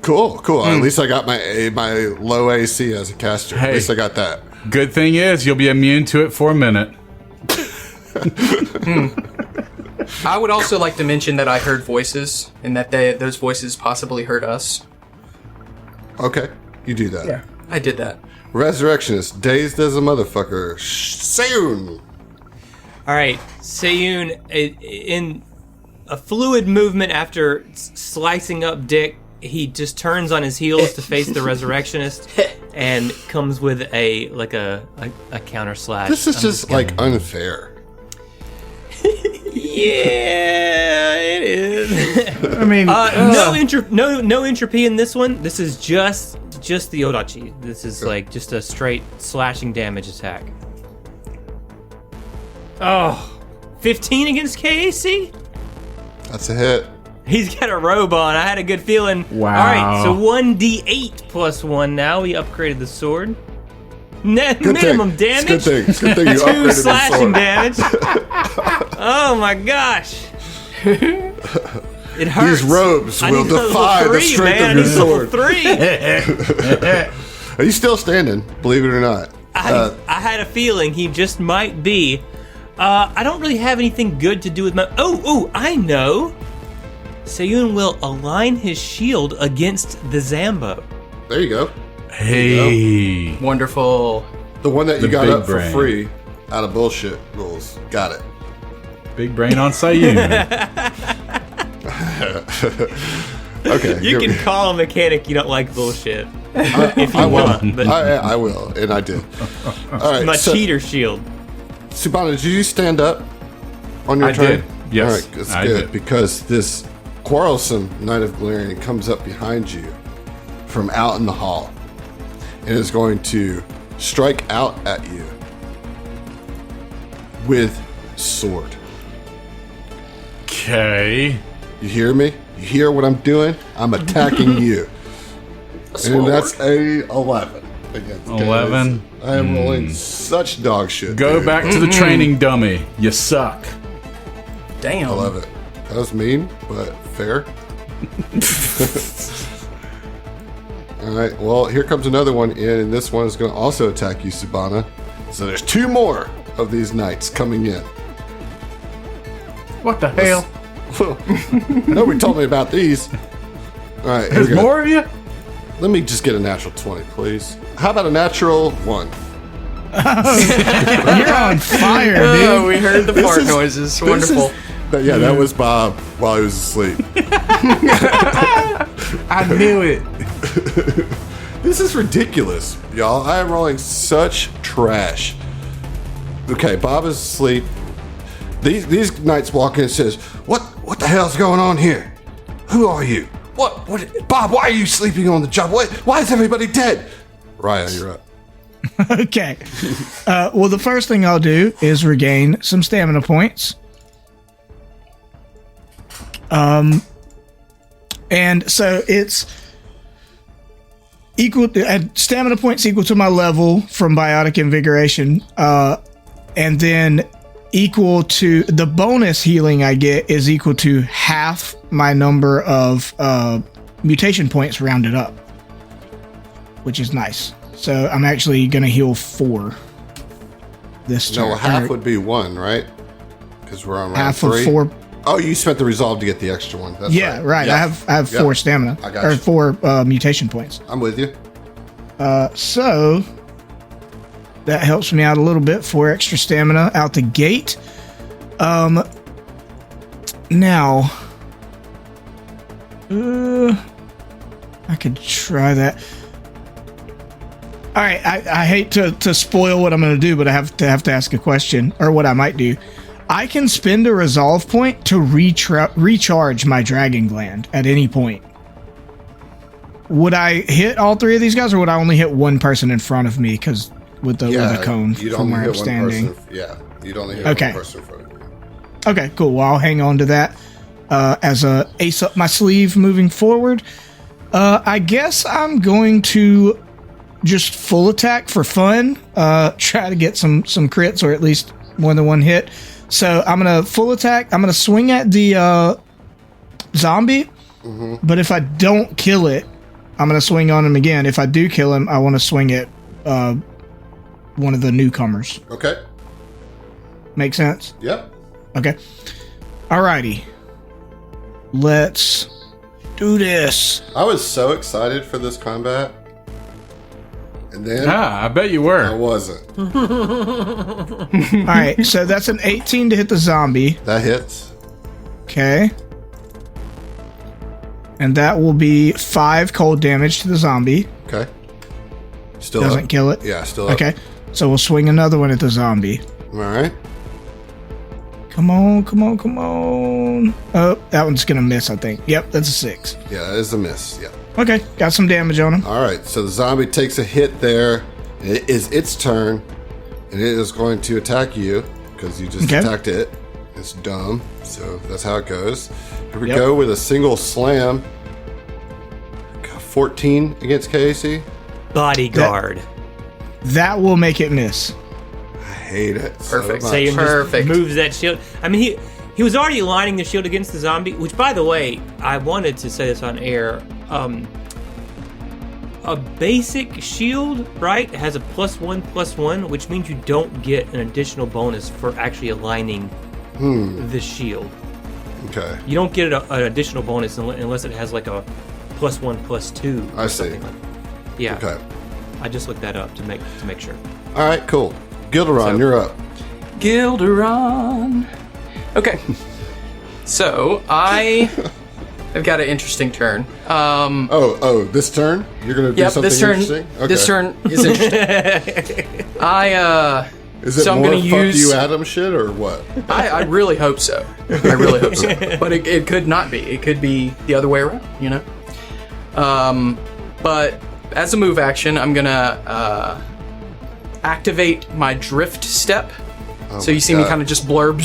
Cool. At least I got my low AC as a caster. At Hey. least I got that. Good thing is you'll be immune to it for a minute. I would also like to mention that I heard voices, and that those voices possibly heard us. Okay, you do that. I did that. Resurrectionist, dazed as a motherfucker. Sayun. All right, Sayun, in a fluid movement after slicing up Dick, he just turns on his heels to face the Resurrectionist and comes with a counter slash. This is just like unfair. Yeah, it is. I mean, no entropy in this one. This is just the Odachi. This is like just a straight slashing damage attack. Oh, 15 against KAC? That's a hit. He's got a robe on. I had a good feeling. Wow. All right, so 1d8 plus 1 now. We upgraded the sword. Minimum damage. It's a good thing you 2 upgraded slashing the sword. damage. Oh my gosh. It hurts. These robes will defy the strength of your sword. 3. Are you still standing? Believe it or not. I had a feeling he just might be. I don't really have anything good to do with my... Oh, I know. Sayun will align his shield against the Zambo. There you go. Hey. Wonderful. The one that you The got big up for brain. free out of bullshit rules. Got it. Big brain on Sayun. Okay. You can call a mechanic you don't like bullshit. If you I will. want. But I will, and I did. All right. my so, cheater shield. Subhana, did you stand up on your I turn? did. Yes, All right, that's I good did. because this quarrelsome Knight of Golarian comes up behind you from out in the hall and is going to strike out at you with sword. Okay. You hear me? You hear what I'm doing? I'm attacking you. And that's a 11 against 11? KAC. I am rolling such dog shit. Go dude. back to the training dummy. You suck. Damn. I love it. That was mean, but fair. All right. Well, here comes another one in, and this one is going to also attack you, Subhana. So there's 2 more of these knights coming in. What the hell? Nobody told me about these. All right. Here There's we go. more of you? Let me just get a natural 20, please. How about a natural 1? you're on fire, Oh, dude. we heard the fart noises. Wonderful. Yeah, that was Bob while he was asleep. I knew it. This is ridiculous, y'all. I am rolling such trash. Okay, Bob is asleep. These knights walk in and says, What the hell's going on here? Who are you? What Bob, why are you sleeping on the job? Why is everybody dead? Raya, you're up. Okay. Well, the first thing I'll do is regain some stamina points. And so it's equal to stamina points equal to my level from biotic invigoration, and then equal to the bonus healing I get is equal to half my number of mutation points rounded up, which is nice. So I'm actually gonna heal 4 this turn. No, half would be 1, right? Because we're on round half 3. of 4. Oh, you spent the resolve to get the extra one. That's Yeah, right. Yeah. I have 4 stamina I got or you. 4 mutation points. I'm with you. So that helps me out a little bit. 4 extra stamina out the gate. Now, I could try that. All right, I hate to spoil what I'm going to do, but I have to ask a question, or what I might do. I can spend a resolve point to recharge my dragon gland at any point. Would I hit all 3 of these guys, or would I only hit one person in front of me? Because with the cone you'd from only where I'm hit one standing. person. Yeah, you'd only hit Okay. one person in front of you. Okay, cool. Well, I'll hang on to that as a ace up my sleeve moving forward. I guess I'm going to just full attack for fun. Try to get some crits, or at least more than one hit. So I'm gonna full attack. I'm gonna swing at the zombie, but if I don't kill it, I'm gonna swing on him again. If I do kill him, I want to swing at one of the newcomers. Okay. Make sense? Yep. Okay. Alrighty. Let's do this. I was so excited for this combat. And then I bet you I were. wasn't. All right, so that's an 18 to hit the zombie. That hits. Okay. And that will be 5 cold damage to the zombie. Okay. Still Doesn't up. kill it. Yeah, still up. Okay. So we'll swing another one at the zombie. All right. Come on, come on, come on. Oh, that one's going to miss, I think. Yep, that's a 6. Yeah, that is a miss. Yeah. Okay, got some damage on him. All right. So the zombie takes a hit there. It is its turn, and it is going to attack you because you just Okay. attacked it. It's dumb. So that's how it goes. Here we go with a single slam. 14 against KAC. Bodyguard. That will make it miss. I hate it. Perfect. So Say much. him Perfect. just moves that shield. I mean, he was already lining the shield against the zombie. Which, by the way, I wanted to say this on air. A basic shield, right, has a +1/+1, which means you don't get an additional bonus for actually aligning the shield. Okay. You don't get an additional bonus unless it has like a +1/+2. I or see. something like that. Yeah. Okay. I just looked that up to make sure. All right. Cool. Gilderon, So- you're up. Gilderon. Okay. So I've got an interesting turn. Oh, this turn? You're going to do Yep, something this turn. interesting? Okay. This turn is interesting. Is it so I'm more gonna fuck use- you Adam shit or what? I really hope so. I really hope so. But it could not be. It could be the other way around, you know? But as a move action, I'm going to activate my drift step. So you see me kind of just blurb.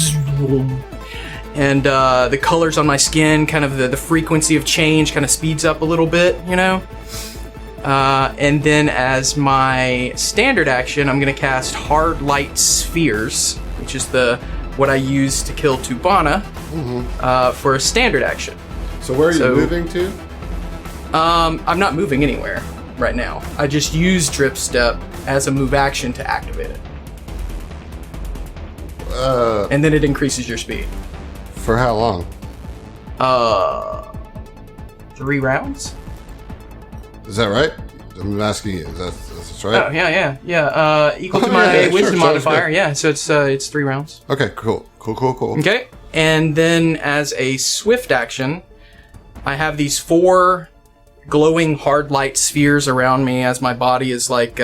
And the colors on my skin, kind of the frequency of change kind of speeds up a little bit, you know? And then as my standard action, I'm going to cast Hard Light Spheres, which is what I use to kill Tubana for a standard action. So where are you So- moving to? I'm not moving anywhere right now. I just use Drift Step as a move action to activate it. And then it increases your speed. For how long? 3 rounds? Is that right? I'm asking you. That's right? Oh, yeah. Equal to Oh, my yeah, sure, wisdom sounds modifier. good. Yeah, so it's 3 rounds. Okay, cool. Okay. And then as a swift action, I have these 4 glowing hard light spheres around me as my body is like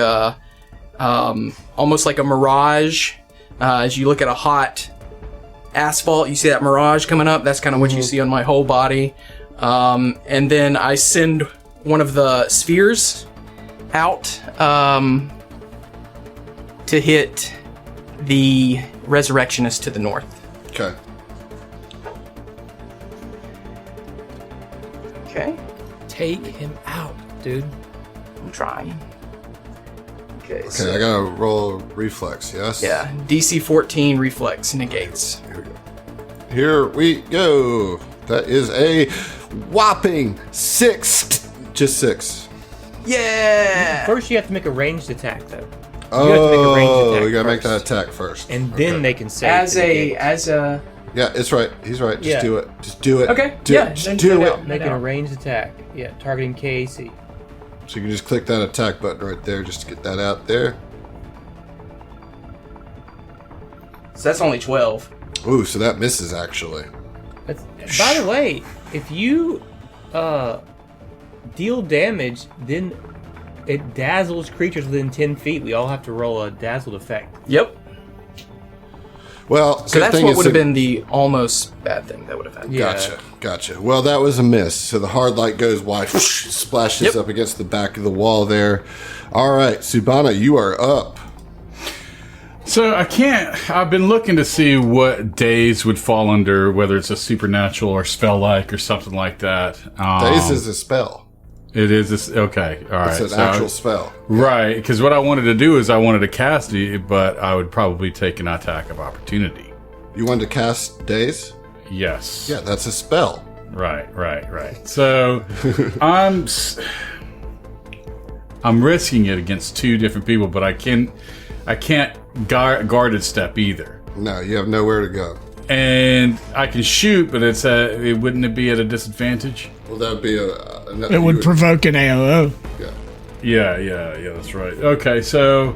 almost like a mirage. As you look at a hot asphalt, you see that mirage coming up. That's kind of what you see on my whole body. And then I send one of the spheres out to hit the resurrectionist to the north. Okay. Okay. Take him out, dude. I'm trying. Okay. Okay, I gotta roll reflex, yes? Yeah, DC 14 reflex negates. Here we go. That is a whopping 6. Just 6. Yeah. First, you have to make a ranged attack, though. Oh, we gotta make first. that attack first. And then Okay. they can say As a Yeah, it's right. He's right. Just Yeah. do it. Just do it. Okay, Do yeah, it. Just then do do it. it. making a ranged attack. Yeah, targeting KAC. So you can just click that attack button right there just to get that out there. so that's only 12. Ooh, so that misses actually. By the way, if you deal damage, then it dazzles creatures within 10 feet. We all have to roll a dazzled effect. Yep. Well, So that's what would have been the almost bad thing that would have happened. Yeah. Gotcha. Well, that was a miss. So the hard light goes wide, whoosh, splashes Yep. up against the back of the wall there. All right, Subana, you are up. So I've been looking to see what days would fall under, whether it's a supernatural or spell-like or something like that. Daze is a spell. It is this. Okay, all right. It's an actual spell. Right, because what I wanted to do is I wanted to cast it, but I would probably take an attack of opportunity. You wanted to cast Daze? Yes. Yeah, that's a spell. Right. So I'm risking it against 2 different people, but I can't guarded step either. No, you have nowhere to go. And I can shoot, but wouldn't it be at a disadvantage? Well, that would be It would provoke an AOO. Yeah. Yeah, that's right. Okay, so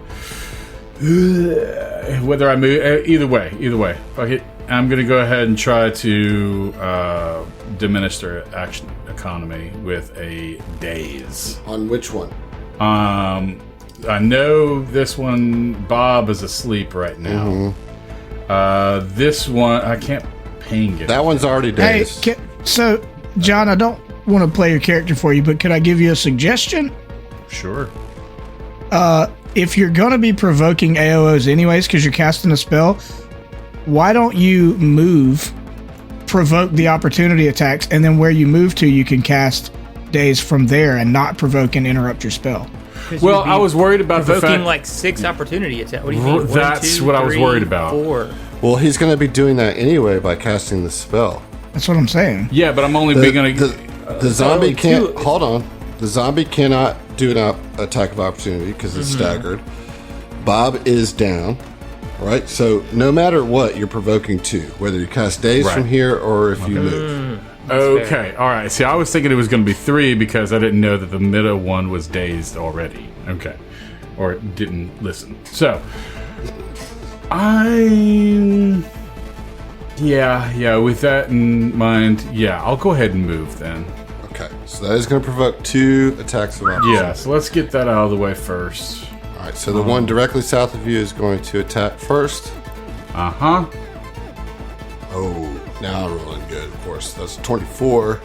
whether I move, either way, fuck it. I'm gonna go ahead and try to diminish their action economy with a daze. On which one? I know this one. Bob is asleep right now. This one I can't ping it. That one's already Hey, dazed. so John, I don't want to play your character for you, but could I give you a suggestion? Sure. If you're going to be provoking AOs anyways, because you're casting a spell, why don't you move, provoke the opportunity attacks, and then where you move to, you can cast daze from there and not provoke and interrupt your spell. Well, I was worried about the provoking fact like 6 opportunity attacks. What do you mean? That's 1, 2, what I was 3, worried about. 4. Well, he's going to be doing that anyway by casting the spell. That's what I'm saying. Yeah, but I'm only going to. The zombie can't. two- Hold on. The zombie cannot do an attack of opportunity because it's staggered. Bob is down. Right? So no matter what, you're provoking 2, whether you cast daze Right. from here or if you move. Okay, all right. See, I was thinking it was going to be 3 because I didn't know that the middle one was dazed already. Okay, or didn't listen. So, yeah. With that in mind, I'll go ahead and move then. Okay. So that is going to provoke 2 attacks of opportunity. Yeah, so let's get that out of the way first. All right. So the one directly south of you is going to attack first. Uh-huh. Oh, now I'm rolling good, of course. That's 24.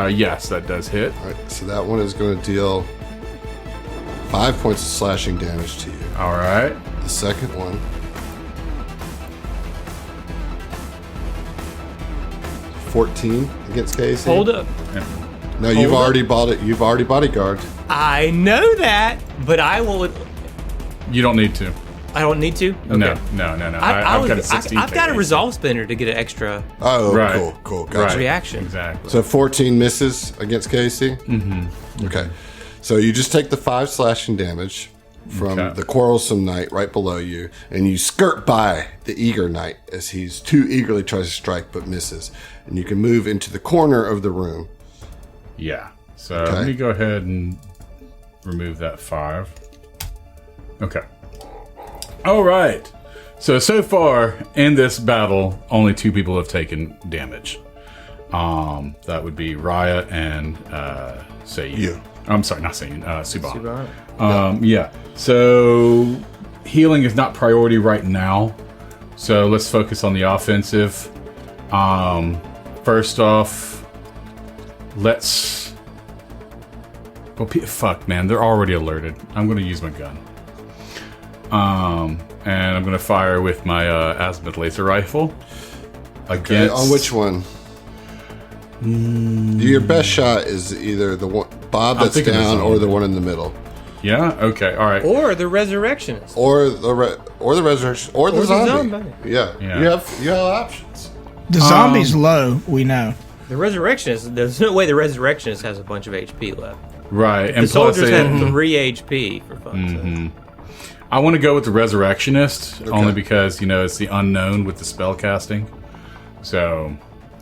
Yes, that does hit. All right. So that one is going to deal 5 points of slashing damage to you. All right. The second one. 14 against Casey. Hold up. No, you've Hold up. already bought it. You've already bodyguarded. I know that, but I will. You don't need to. I don't need to. Okay. No. I've got a 16. I've got a resolve spinner to get an extra Oh, Right. cool. Gotcha. reaction. Exactly. So 14 misses against Casey. Mm-hmm. Okay. So you just take the 5 slashing damage from Okay. the quarrelsome knight right below you, and you skirt by the eager knight as he's too eagerly tries to strike but misses. And you can move into the corner of the room. Yeah. So Okay. let me go ahead and remove that 5. Okay. All right. So far in this battle, only 2 people have taken damage. That would be Raya and Sayun. You. I'm sorry, not Sayun. Suban. Suban. Yeah. So healing is not priority right now. So let's focus on the offensive. First off, let's. Well, fuck, man, they're already alerted. I'm going to use my gun. And I'm going to fire with my azimuth laser rifle. Okay, on which one? Your best shot is either the one Bob I'm that's thinking the down or zombie. the one in the middle. Yeah. Okay. All right. Or the resurrectionist. Or the resurrection, or the the zombie. zombie. Yeah. Yeah. You have options. The zombie's low, we know. The resurrectionist. There's no way the resurrectionist has a bunch of HP left. Right. And The soldiers plus, have 3 HP for fun's sake. I want to go with the resurrectionist Okay. only because it's the unknown with the spell casting. So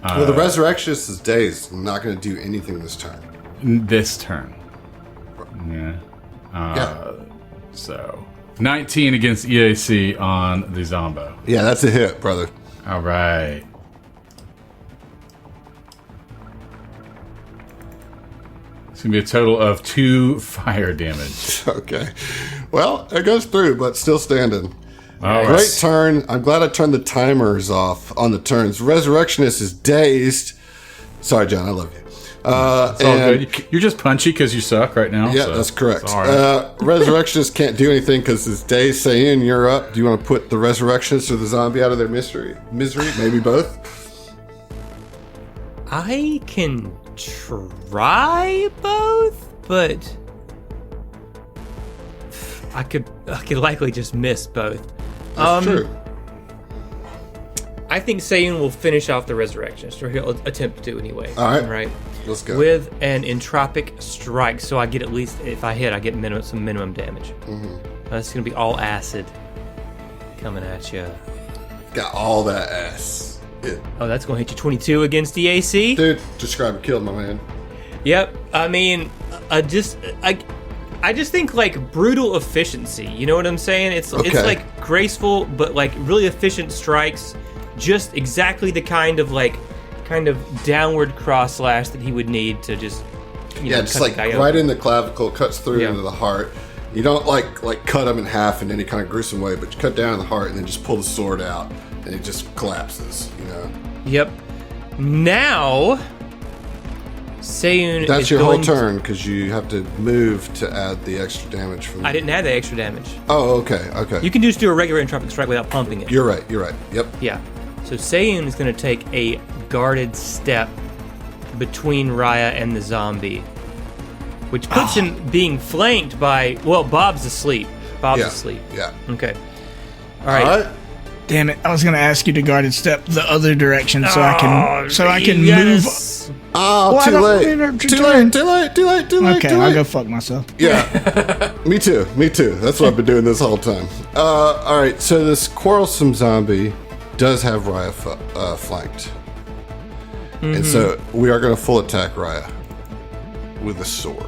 Well, the resurrectionist is dazed. I'm not going to do anything this turn. this turn. Yeah. Yeah. So 19 against EAC on the Zombo. Yeah, that's a hit, brother. All right. It's going to be a total of 2 fire damage. Okay. Well, it goes through, but still standing. All Great right. turn. I'm glad I turned the timers off on the turns. Resurrectionist is dazed. Sorry, John. I love you. It's all good. You're just punchy because you suck right now. Yeah, so that's correct. it's all right. Resurrectionist can't do anything because it's dazed. Saying you're up. Do you want to put the Resurrectionist or the zombie out of their misery? Maybe both. I can try both, but I could likely just miss both. That's true. I think Sayun will finish off the resurrectionist, or he'll attempt to anyway. All right. Right. Let's go. With an entropic strike, so I get at least, if I hit, I get some minimum damage. That's gonna be all acid coming at you. Got all that ass. Yeah. Oh, that's gonna hit you 22 against the AC. Dude, describe a kill, my man. Yep. I mean, I just think like brutal efficiency. You know what I'm saying? It's like graceful, but like really efficient strikes. Just exactly the kind of downward cross slash that he would need to just just like right in the clavicle, cuts through into the heart. You don't like cut him in half in any kind of gruesome way, but you cut down in the heart and then just pull the sword out, and it just collapses. Yep. Now, Seiyun That's is your whole going turn because you have to move to add the extra damage from. I didn't add the extra damage. Oh, okay. You can just do a regular entropic strike without pumping it. You're right. Yep. Yeah. So Seiyun is going to take a guarded step between Raya and the zombie, which puts him being flanked by. Well, Bob's asleep. Asleep. Yeah. Okay. All right. Damn it! I was going to ask you to guarded step the other direction so I can move. Oh, too late. Okay, I'll go fuck myself. Yeah. Me too. That's what I've been doing this whole time. All right. So this quarrelsome zombie does have Raya flanked, and so we are going to full attack Raya with a sword.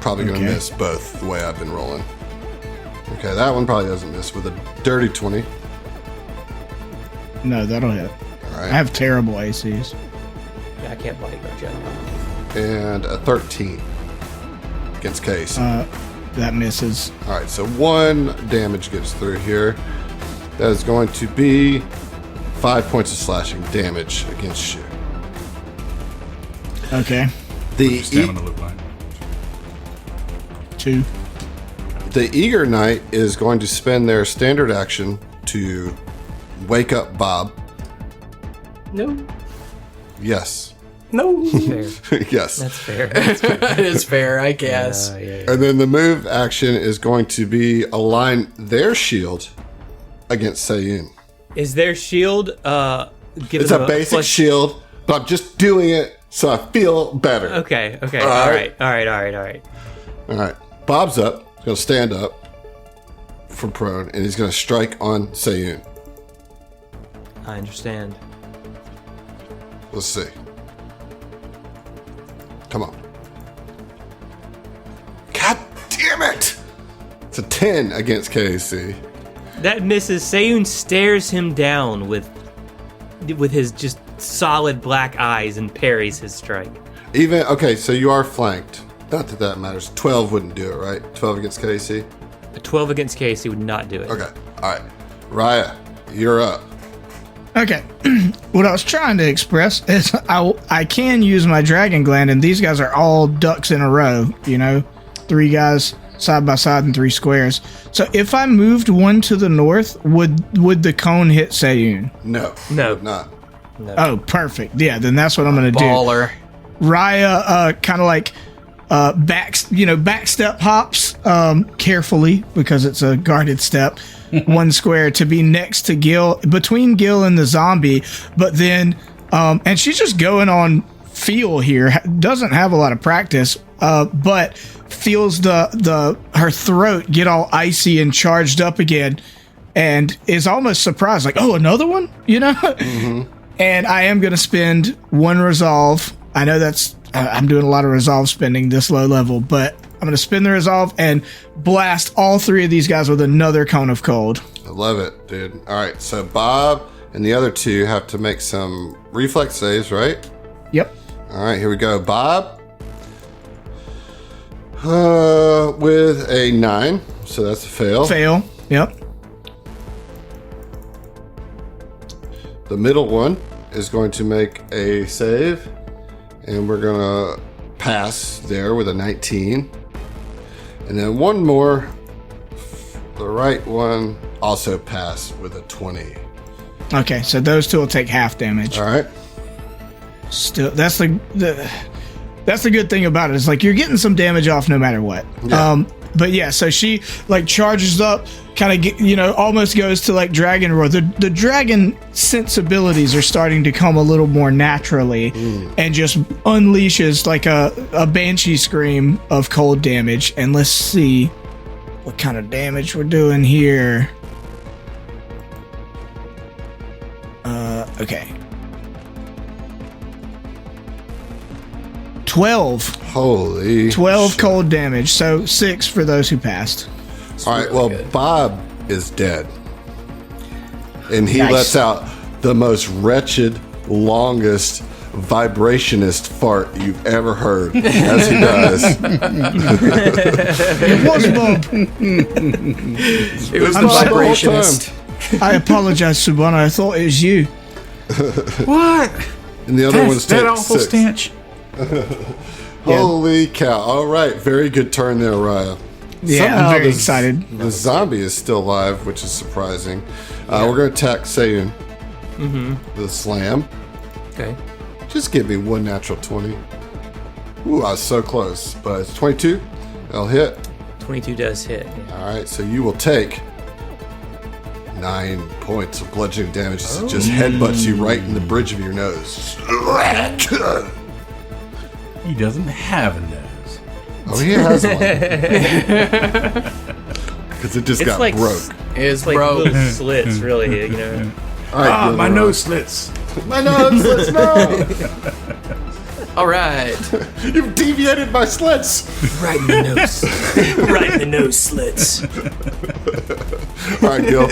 Probably going to miss both the way I've been rolling. Okay, that one probably doesn't miss with a dirty 20. No, that'll hit. All right. I have terrible ACs. Yeah, I can't body guard yet. And a 13 against Case. That misses. All right, so 1 damage gets through here. That is going to be 5 points of slashing damage against you. Okay. The Stamina look like. 2. The Eager Knight is going to spend their standard action to wake up Bob. No. Yes. No. Fair. Yes. That's fair. That is fair, I guess. Yeah. And then the move action is going to be align their shield against Seiyun. Is their shield It's a basic shield, but I'm just doing it so I feel better. Okay. All All right. right. All right. Bob's up. He's going to stand up from prone, and he's going to strike on Seiyun. I understand. Let's see. Come on. God damn it! It's a 10 against KC. That misses. Seiyun stares him down with his just solid black eyes and parries his strike. Okay, so you are flanked. Not that matters. 12 wouldn't do it, right? 12 against KC? A 12 against Casey would not do it. Okay. All right. Raya, you're up. Okay. What I was trying to express is I can use my Dragon Gland, and these guys are all ducks in a row, 3 guys side by side in 3 squares. So if I moved one to the north, would the cone hit Seiyun? No. No. Not. No. Oh, perfect. Yeah, then that's what I'm going to do. Baller. Raya kind of like backstep hops carefully because it's a guarded step. 1 square to be next to Gil, between Gil and the zombie, but then and she's just going on feel here. Doesn't have a lot of practice, but feels her throat get all icy and charged up again, and is almost surprised, like, oh, another one, Mm-hmm. And I am gonna spend 1 resolve. I know that's I'm doing a lot of resolve spending this low level, but I'm going to spin the resolve and blast all 3 of these guys with another cone of cold. I love it, dude. All right, so Bob and the other 2 have to make some reflex saves, right? Yep. All right, here we go. Bob with a 9, so that's a fail. Fail. Yep. The middle one is going to make a save, and we're going to pass there with a 19. And then one more, the right one, also pass with a 20. Okay, so those 2 will take half damage. All right. Still, that's the good thing about it. Is like you're getting some damage off no matter what. Yeah. But yeah, so she like charges up, kind of almost goes to like dragon roar. The dragon sensibilities are starting to come a little more naturally, and just unleashes like a banshee scream of cold damage. And let's see what kind of damage we're doing here. Okay. 12. Holy 12 shit. cold damage. So 6 for those who passed. All right, well, good. Bob is dead. And he Nice. lets out the most wretched, longest, vibrationist fart you've ever heard as he does. It was Bob. It was I'm the sorry. vibrationist. I apologize, Subana. I thought it was you. What? And the other one's That taking awful 6. stench. Holy cow. All right, very good turn there, Raya. Yeah, Somehow I'm very the- excited. The zombie is still alive, which is surprising. We're going to attack Sayun. The slam. Okay. Just give me one natural 20. Ooh, I was so close. But it's 22. That'll hit. 22 does hit. All right, so you will take 9 points of bludgeoning damage as it just headbutts you right in the bridge of your nose. He doesn't have a nose. Oh, he has one. Because it just It's got like broke. Is Like broke. little slits, really. You know. All right, My Gilderoy. nose slits. My nose, let's no! All right. You've deviated my slits. Right in the nose. Right in the nose slits. All right, Gil.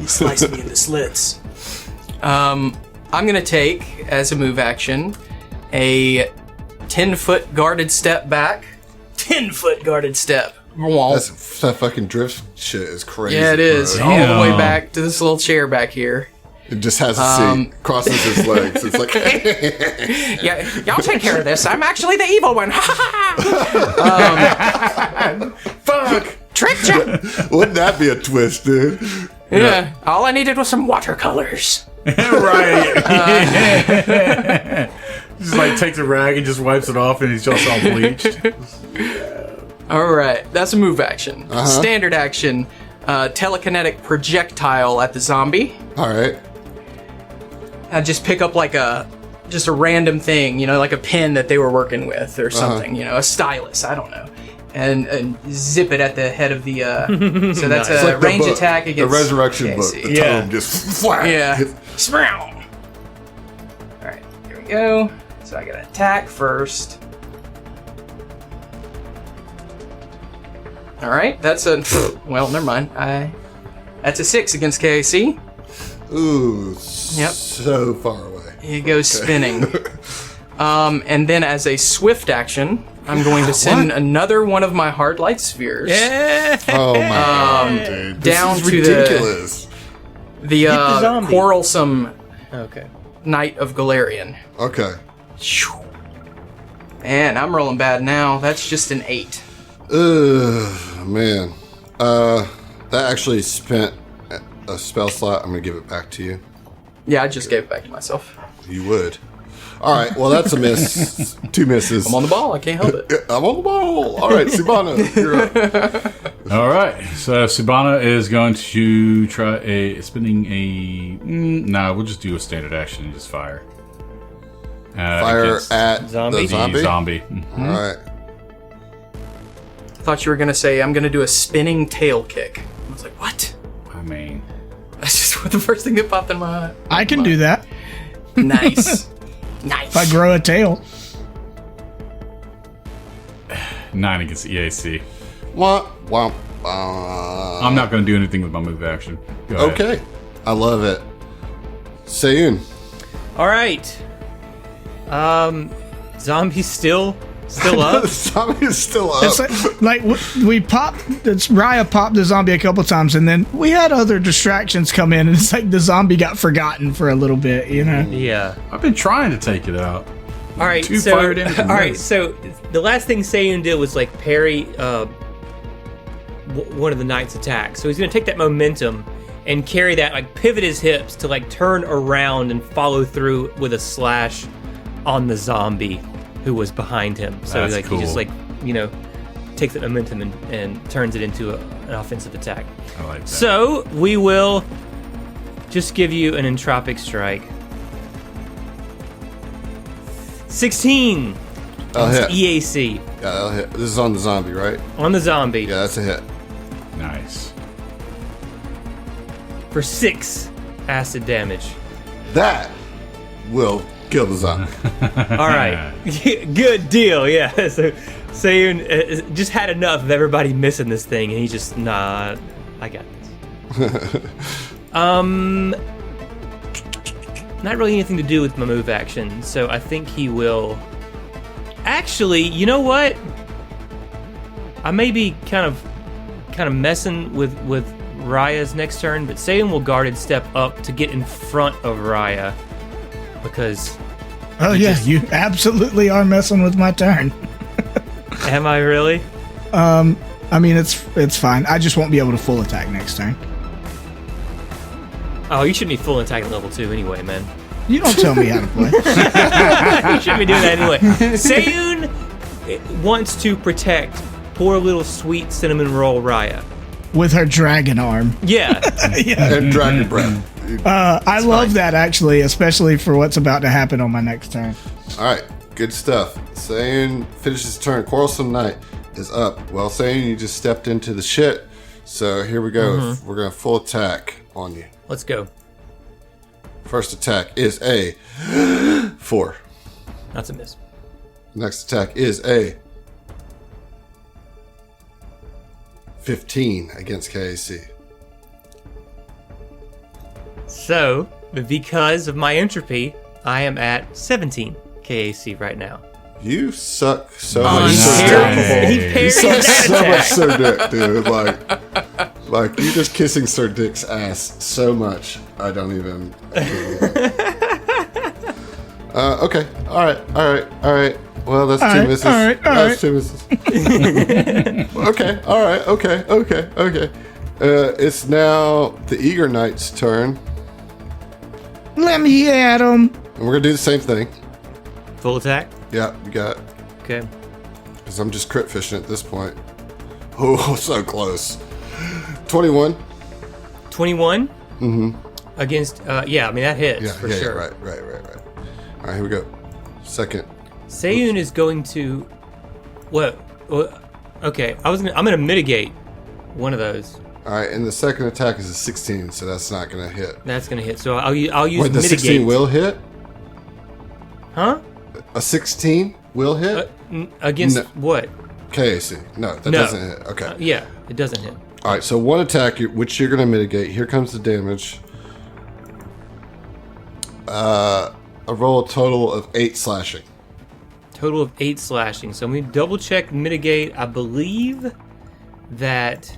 You sliced me in the slits. I'm gonna take, as a move action, a 10-foot guarded step back. 10-foot guarded step. That fucking drift shit is crazy. Yeah, it is. bro. All the way Damn. back to this little chair back here. It just has a seat, crosses his legs. It's like, Yeah, y'all take care of this. I'm actually the evil one. Fuck! Tricked ya! wouldn't that be a twist, dude? Yeah. All I needed was some watercolors. Right. Just like takes a rag and just wipes it off, and he's just all bleached. All right, that's a move action. Standard action, telekinetic projectile at the zombie. All right. I just pick up like just a random thing, like a pen that they were working with or something, a stylus, I don't know. And zip it at the head of the, so that's It's a like the range book, attack the against... resurrection Okay, book. see. The Yeah. tome just flat. Yeah. Sprout. Alright, here we go. So I gotta attack first. Alright, that's a... Well, never mind. That's a 6 against KAC. Ooh, Yep. so far away. It goes spinning. And then as a swift action, I'm going to send another one of my hard light spheres Oh my god, dude. This down is to the- ridiculous. the zombie. quarrelsome Okay. Knight of Golarian. Okay. And I'm rolling bad now. That's just an 8. Ugh, man. That actually spent a spell slot. I'm gonna give it back to you. Yeah, I just gave it back to myself. You would. All right. Well, that's a miss. 2 misses. I'm on the ball. I can't help it. I'm on the ball. All right, Sibana, you're up. All right, so Subana is going to try spinning a. Nah, we'll just do a standard action and just fire. Fire against at zombie? the zombie. zombie. All right. I thought you were going to say, I'm going to do a spinning tail kick. I was like, what? I mean, That's just the first thing that popped in my I can do that Nice. Nice. if I grow a tail. 9 against EAC. Womp, womp, I'm not going to do anything with my move action. Go ahead. Okay. I love it. Sayun. All right. Zombie's still up. The zombie is still up. It's like we popped. Raya popped the zombie a couple times, and then we had other distractions come in, and it's like the zombie got forgotten for a little bit, Yeah. I've been trying to take it out. All right. Two So fired into the all right. nose. So the last thing Sayun did was like parry one of the Knights' attacks. So he's gonna take that momentum and carry that, like pivot his hips to like turn around and follow through with a slash on the zombie who was behind him. So That's like he just cool. like takes that momentum and turns it into an offensive attack. I like that. So we will just give you an entropic strike. 16 I'll hit. EAC Yeah, that'll hit. This is on the zombie, right? on the zombie Yeah, that's a hit. Nice. for 6 acid damage. That will Kill the zombie. All right, good deal. Yeah. So Sayun just had enough of everybody missing this thing, and he just I got this. Not really anything to do with my move action, so I think he will. Actually, you know what? I may be kind of messing with Raya's next turn, but Sayun will guarded step up to get in front of Raya because. Oh yeah, you absolutely are messing with my turn. Am I really? I mean it's fine. I just won't be able to full attack next turn. Oh, you shouldn't be full attack at level 2 anyway, man. You don't tell me how to play. You shouldn't be doing that anyway. Sayun wants to protect poor little sweet cinnamon roll Raya. With her dragon arm. Yeah. Yeah. And dragon breath. I love that, actually, especially for what's about to happen on my next turn. All right, good stuff. Sayun finishes his turn. Quarrelsome Knight is up. Well, Sayun, you just stepped into the shit. So here we go. We're going to full attack on you. Let's go. First attack is a 4. That's a miss. Next attack is a 15 against KAC. So, because of my entropy, I am at 17 KAC right now. You suck so On much. parry. He You parried suck that so much, attack. Sir Dick, dude. Like you just kissing Sir Dick's ass so much. I don't even. Okay. All right. Well, that's two misses. all right. That's 2 misses. Okay. All right. Okay. It's now the Eager Knight's turn, Let me at him. and we're gonna do the same thing. Full attack? Yeah, you got it. Okay. Because I'm just crit fishing at this point. Oh, so close. 21. 21? Mm-hmm. Against, yeah, I mean, that hits Yeah, for yeah, sure. Right. All right, here we go. Second. Sayun is going to. What? Okay, I'm gonna mitigate one of those. All right, and the second attack is a 16, so that's not going to hit. That's gonna hit. So I'll use Wait, the mitigate. 16 will hit? Huh? A 16 will hit? Against No. what? KAC. No, that No. doesn't hit. Okay. Yeah, it doesn't hit. All right, so one attack, which you're going to mitigate. Here comes the damage. A roll total of 8 slashing. Total of 8 slashing. So I'm gonna double check mitigate. I believe that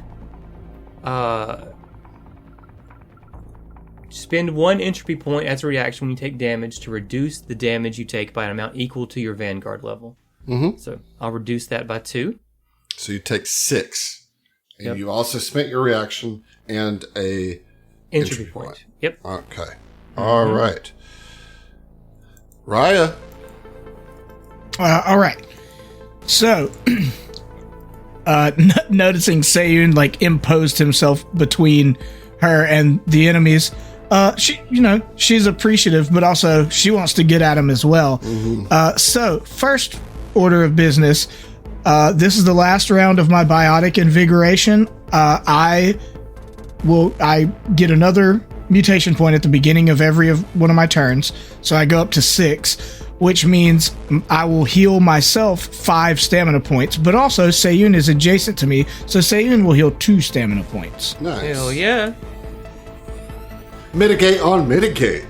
spend 1 entropy point as a reaction when you take damage to reduce the damage you take by an amount equal to your Vanguard level. Mm-hmm. So I'll reduce that by 2. So you take 6. And Yep. you also spent your reaction and a Entropy point. Yep. Okay. All right. Raya. All right. So, noticing Sayun imposed himself between her and the enemies, she's appreciative, but also she wants to get at him as well. So, first order of business. This is the last round of my biotic invigoration. I get another mutation point at the beginning of every one of my turns, so I go up to 6, which means I will heal myself 5 stamina points, but also Sayun is adjacent to me, so Sayun will heal 2 stamina points. Nice. Hell yeah. Mitigate on mitigate.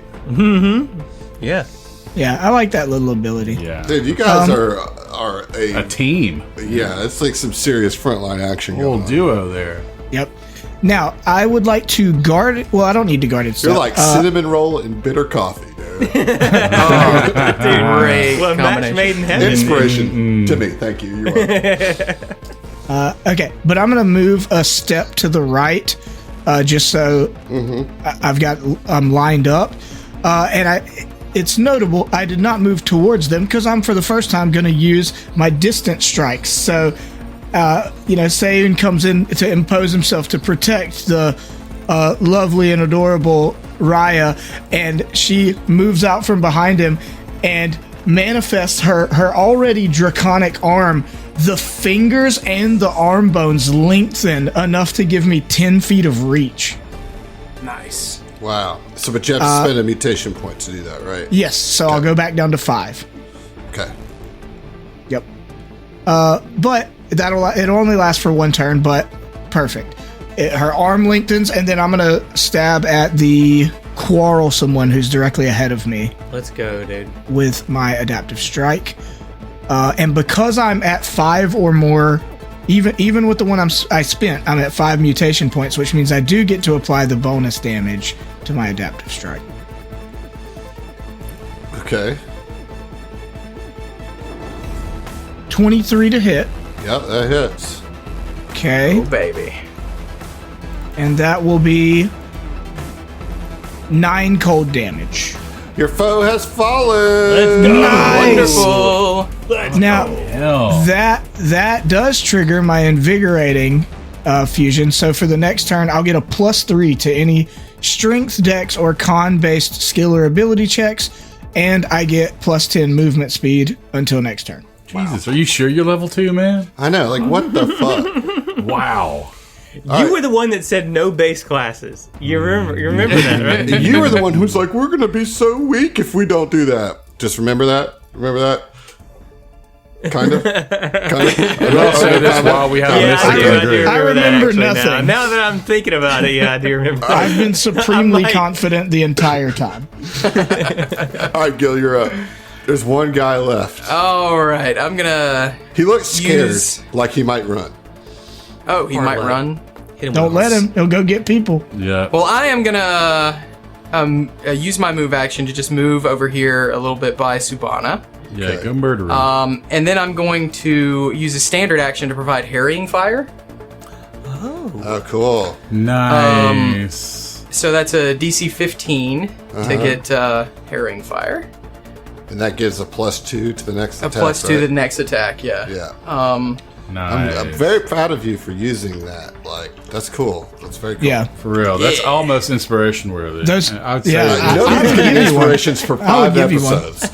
Yeah. Yeah, I like that little ability. Yeah. Dude, you guys are A team. yeah, it's like some serious frontline action Whole going on. duo there. Yep. Now, I would like to guard... Well, I don't need to guard it. You're like cinnamon roll and bitter coffee, dude. Great well, match combination. made in heaven. Inspiration to me. Thank you. You're welcome. Okay, but I'm going to move a step to the right, just so I'm lined up. It's notable I did not move towards them because I'm for the first time going to use my distant strikes. So, Sayun comes in to impose himself to protect the lovely and adorable Raya, and she moves out from behind him and manifests her already draconic arm. The fingers and the arm bones lengthen enough to give me 10 feet of reach. Nice. Wow. So, but you have to spend a mutation point to do that, right? Yes, so I'll go back down to 5. Okay. Yep. But it'll only last for 1 turn, but perfect. Her arm lengthens, and then I'm gonna stab at the quarrelsome one who's directly ahead of me Let's go, dude. with my adaptive strike. And because I'm at 5 or more, even with the one I spent, I'm at 5 mutation points, which means I do get to apply the bonus damage to my adaptive strike. Okay. 23 to hit. Yep, that hits. Okay. Oh, baby. And that will be 9 cold damage. Your foe has fallen. Let's go. Nice. Wonderful. Now, Hell. that does trigger my invigorating fusion. So for the next turn, I'll get a +3 to any strength, dex, or con-based skill or ability checks, and I get +10 movement speed until next turn. Jesus, are you sure you're level 2, man? I know, like, what the fuck? Wow. You were the one that said no base classes. You remember that, right? You were the one who's like, we're going to be so weak if we don't do that. Just remember that? Remember that? Kind of? I'll say this while we have Yeah, this I do agree. I remember that remember actually nothing. Now that I'm thinking about it, yeah, I do remember that. I've been supremely like- confident the entire time. All right, Gil, you're up. There's one guy left. All right, I'm gonna. He looks scared, Use- like he might run. Oh, he might line. run. Hit him Don't with let him. He'll go get people. Yeah. Well, I am gonna use my move action to just move over here a little bit by Subana. Yeah, go murder him. And then I'm going to use a standard action to provide harrying fire. Oh, cool. Nice. So that's a DC 15 to get harrying fire. And that gives a +2 to the next A attack. +2 to right? the next attack, yeah. Yeah. Nice. I'm very proud of you for using that. Like, that's cool. That's very cool. Yeah. For real. That's almost inspiration worthy. Those- I would say yeah, that. You know, I he's would getting give you one. inspirations for I would 5 give you one. episodes.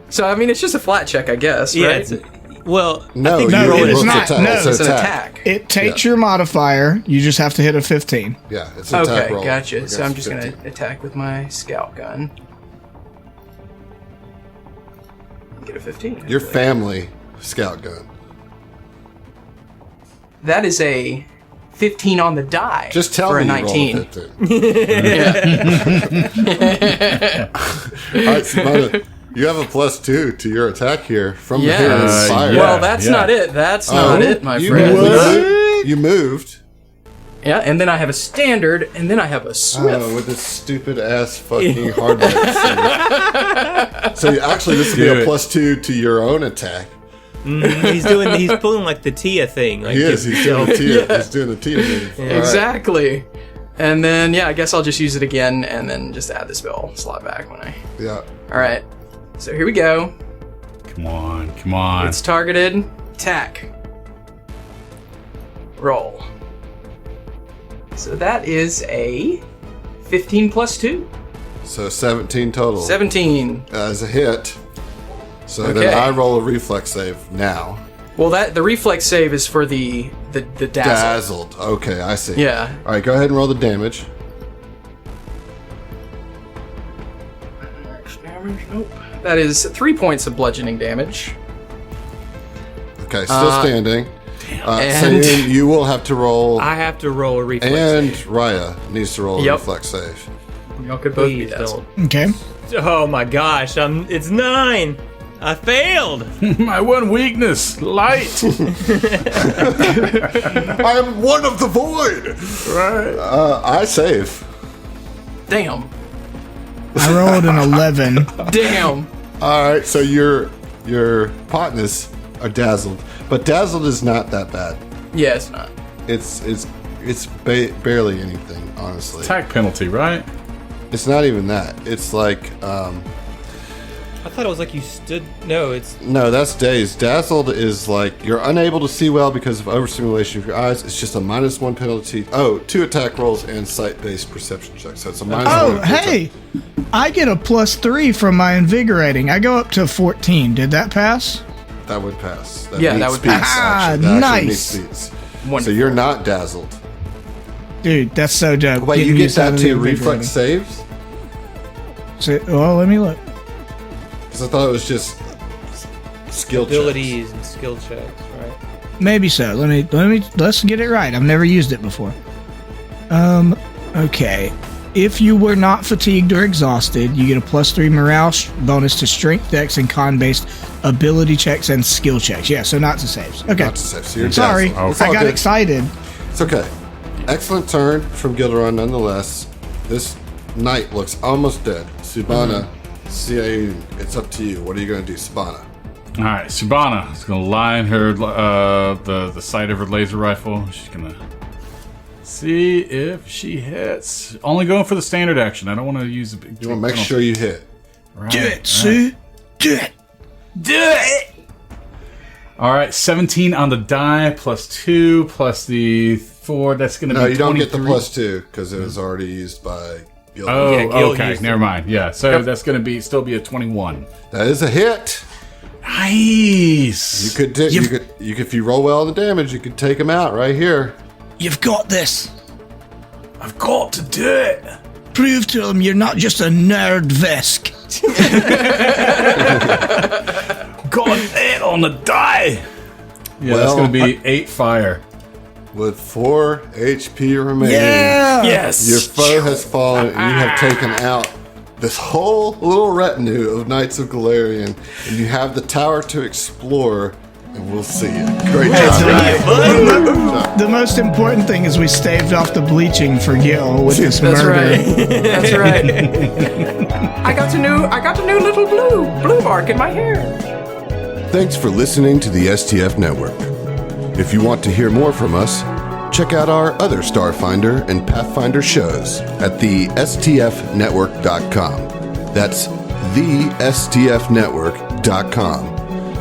So, I mean, it's just a flat check, I guess, Yeah, right? well, No, think you no, roll it's an not. attack. No, It's It's an an attack. attack. It takes your modifier. You just have to hit a 15. Yeah, it's an attack Okay, roll. gotcha. So I'm against just 15. going to attack with my scout gun. Get a 15. Your family scout gun. That is a 15 on the die. Just tell for me a you 19. rolled a 15. All right, Simona, you have a +2 to your attack here from the Yes. Harrying fire. yeah. Well, that's not it. That's not it, my you friend. Moved. You moved. Yeah, and then I have a standard, and then I have a swift. Oh, with this stupid ass fucking hard So actually, this would be Do a it. +2 to your own attack. he's pulling like the Tia thing. Like He is. just- He's doing a Tia. He's doing a Tia move. All right. Exactly. And then, yeah, I guess I'll just use it again, and then just add the spell slot back when I. Yeah. All right. So here we go. Come on. Come on. It's targeted. Attack. Roll. So that is a 15 plus 2. So 17 total. 17. As a hit. So Okay. then I roll a reflex save now. Well, the reflex save is for the dazzle. Dazzled. Okay, I see. Yeah. All right, go ahead and roll the damage. Nope. That is 3 points of bludgeoning damage. Okay, still standing. So and- you will have to roll, I have to roll a reflex. and Raya needs to roll a Yep. reflex save. Y'all could both be Please dazzled. don't. Okay. Oh my gosh, it's 9. I failed. My one weakness, light. I am one of the void. Right. I save. Damn. I rolled an 11. Damn. All right, so your partners are dazzled, but dazzled is not that bad. Yeah, it's not. It's barely anything, honestly. Attack penalty, right? It's not even that. It's like I thought it was like you stood. No, it's no, that's dazed. Dazzled is like you're unable to see well because of overstimulation of your eyes. It's just a -1 penalty. Oh, 2 attack rolls and sight-based perception checks. So it's a -1. Oh, hey! I get a +3 from my invigorating. I go up to 14. Did that pass? That would pass. Yeah, that meets would speeds, pass. actually. Ah, That actually nice. meets speeds. So you're not dazzled. Dude, that's so dope. Wait, Getting you get used out that of the too? Reflex invigorating. saves? So, well, let me look. Because I thought it was just skill Abilities and skill checks, right? Maybe so. Let's get it right. I've never used it before. Okay. If you were not fatigued or exhausted, you get a +3 morale bonus to strength, dex, and con-based ability checks and skill checks. Yeah, so not to saves. Okay. Not to saves. So you're Sorry, dazzled. It's I all got good. excited. It's okay. Excellent turn from Gilderon nonetheless. This knight looks almost dead. Subana, see, it's up to you. What are you going to do, Subana? All right, Subana is going to line her the sight of her laser rifle. She's going to see if she hits. Only going for the standard action. I don't want to use a big. You want to make sure you hit. Right, Do it, Sue. Do it. Do it. All right, 17 on the die +2 plus the 4. That's going to be. No, you don't get the 23. +2 because it was already used by Gilderon. Oh, Yeah, Gil okay. used it. Never mind. Yeah, so that's going to still be a 21. That is a hit. Nice. You could, if you roll well on the damage, you could take him out right here. You've got this. I've got to do it. Prove to them you're not just a nerd Vesk. Got it on the die. Yeah, that's Well, going to be 8 fire. With 4 HP remaining, Yes. your foe has fallen, and you have taken out this whole little retinue of Knights of Golarian, and you have the tower to explore, and we'll see you. Great job. The most important thing is we staved off the bleaching for Gil with this That's murder. right. That's right. I got a new little blue mark in my hair. Thanks for listening to the STF Network. If you want to hear more from us, check out our other Starfinder and Pathfinder shows at the STFnetwork.com. That's the STFnetwork.com.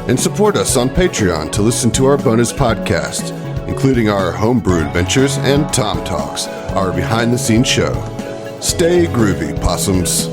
And support us on Patreon to listen to our bonus podcast, including our homebrew adventures and Tom Talks, our behind-the-scenes show. Stay groovy, possums.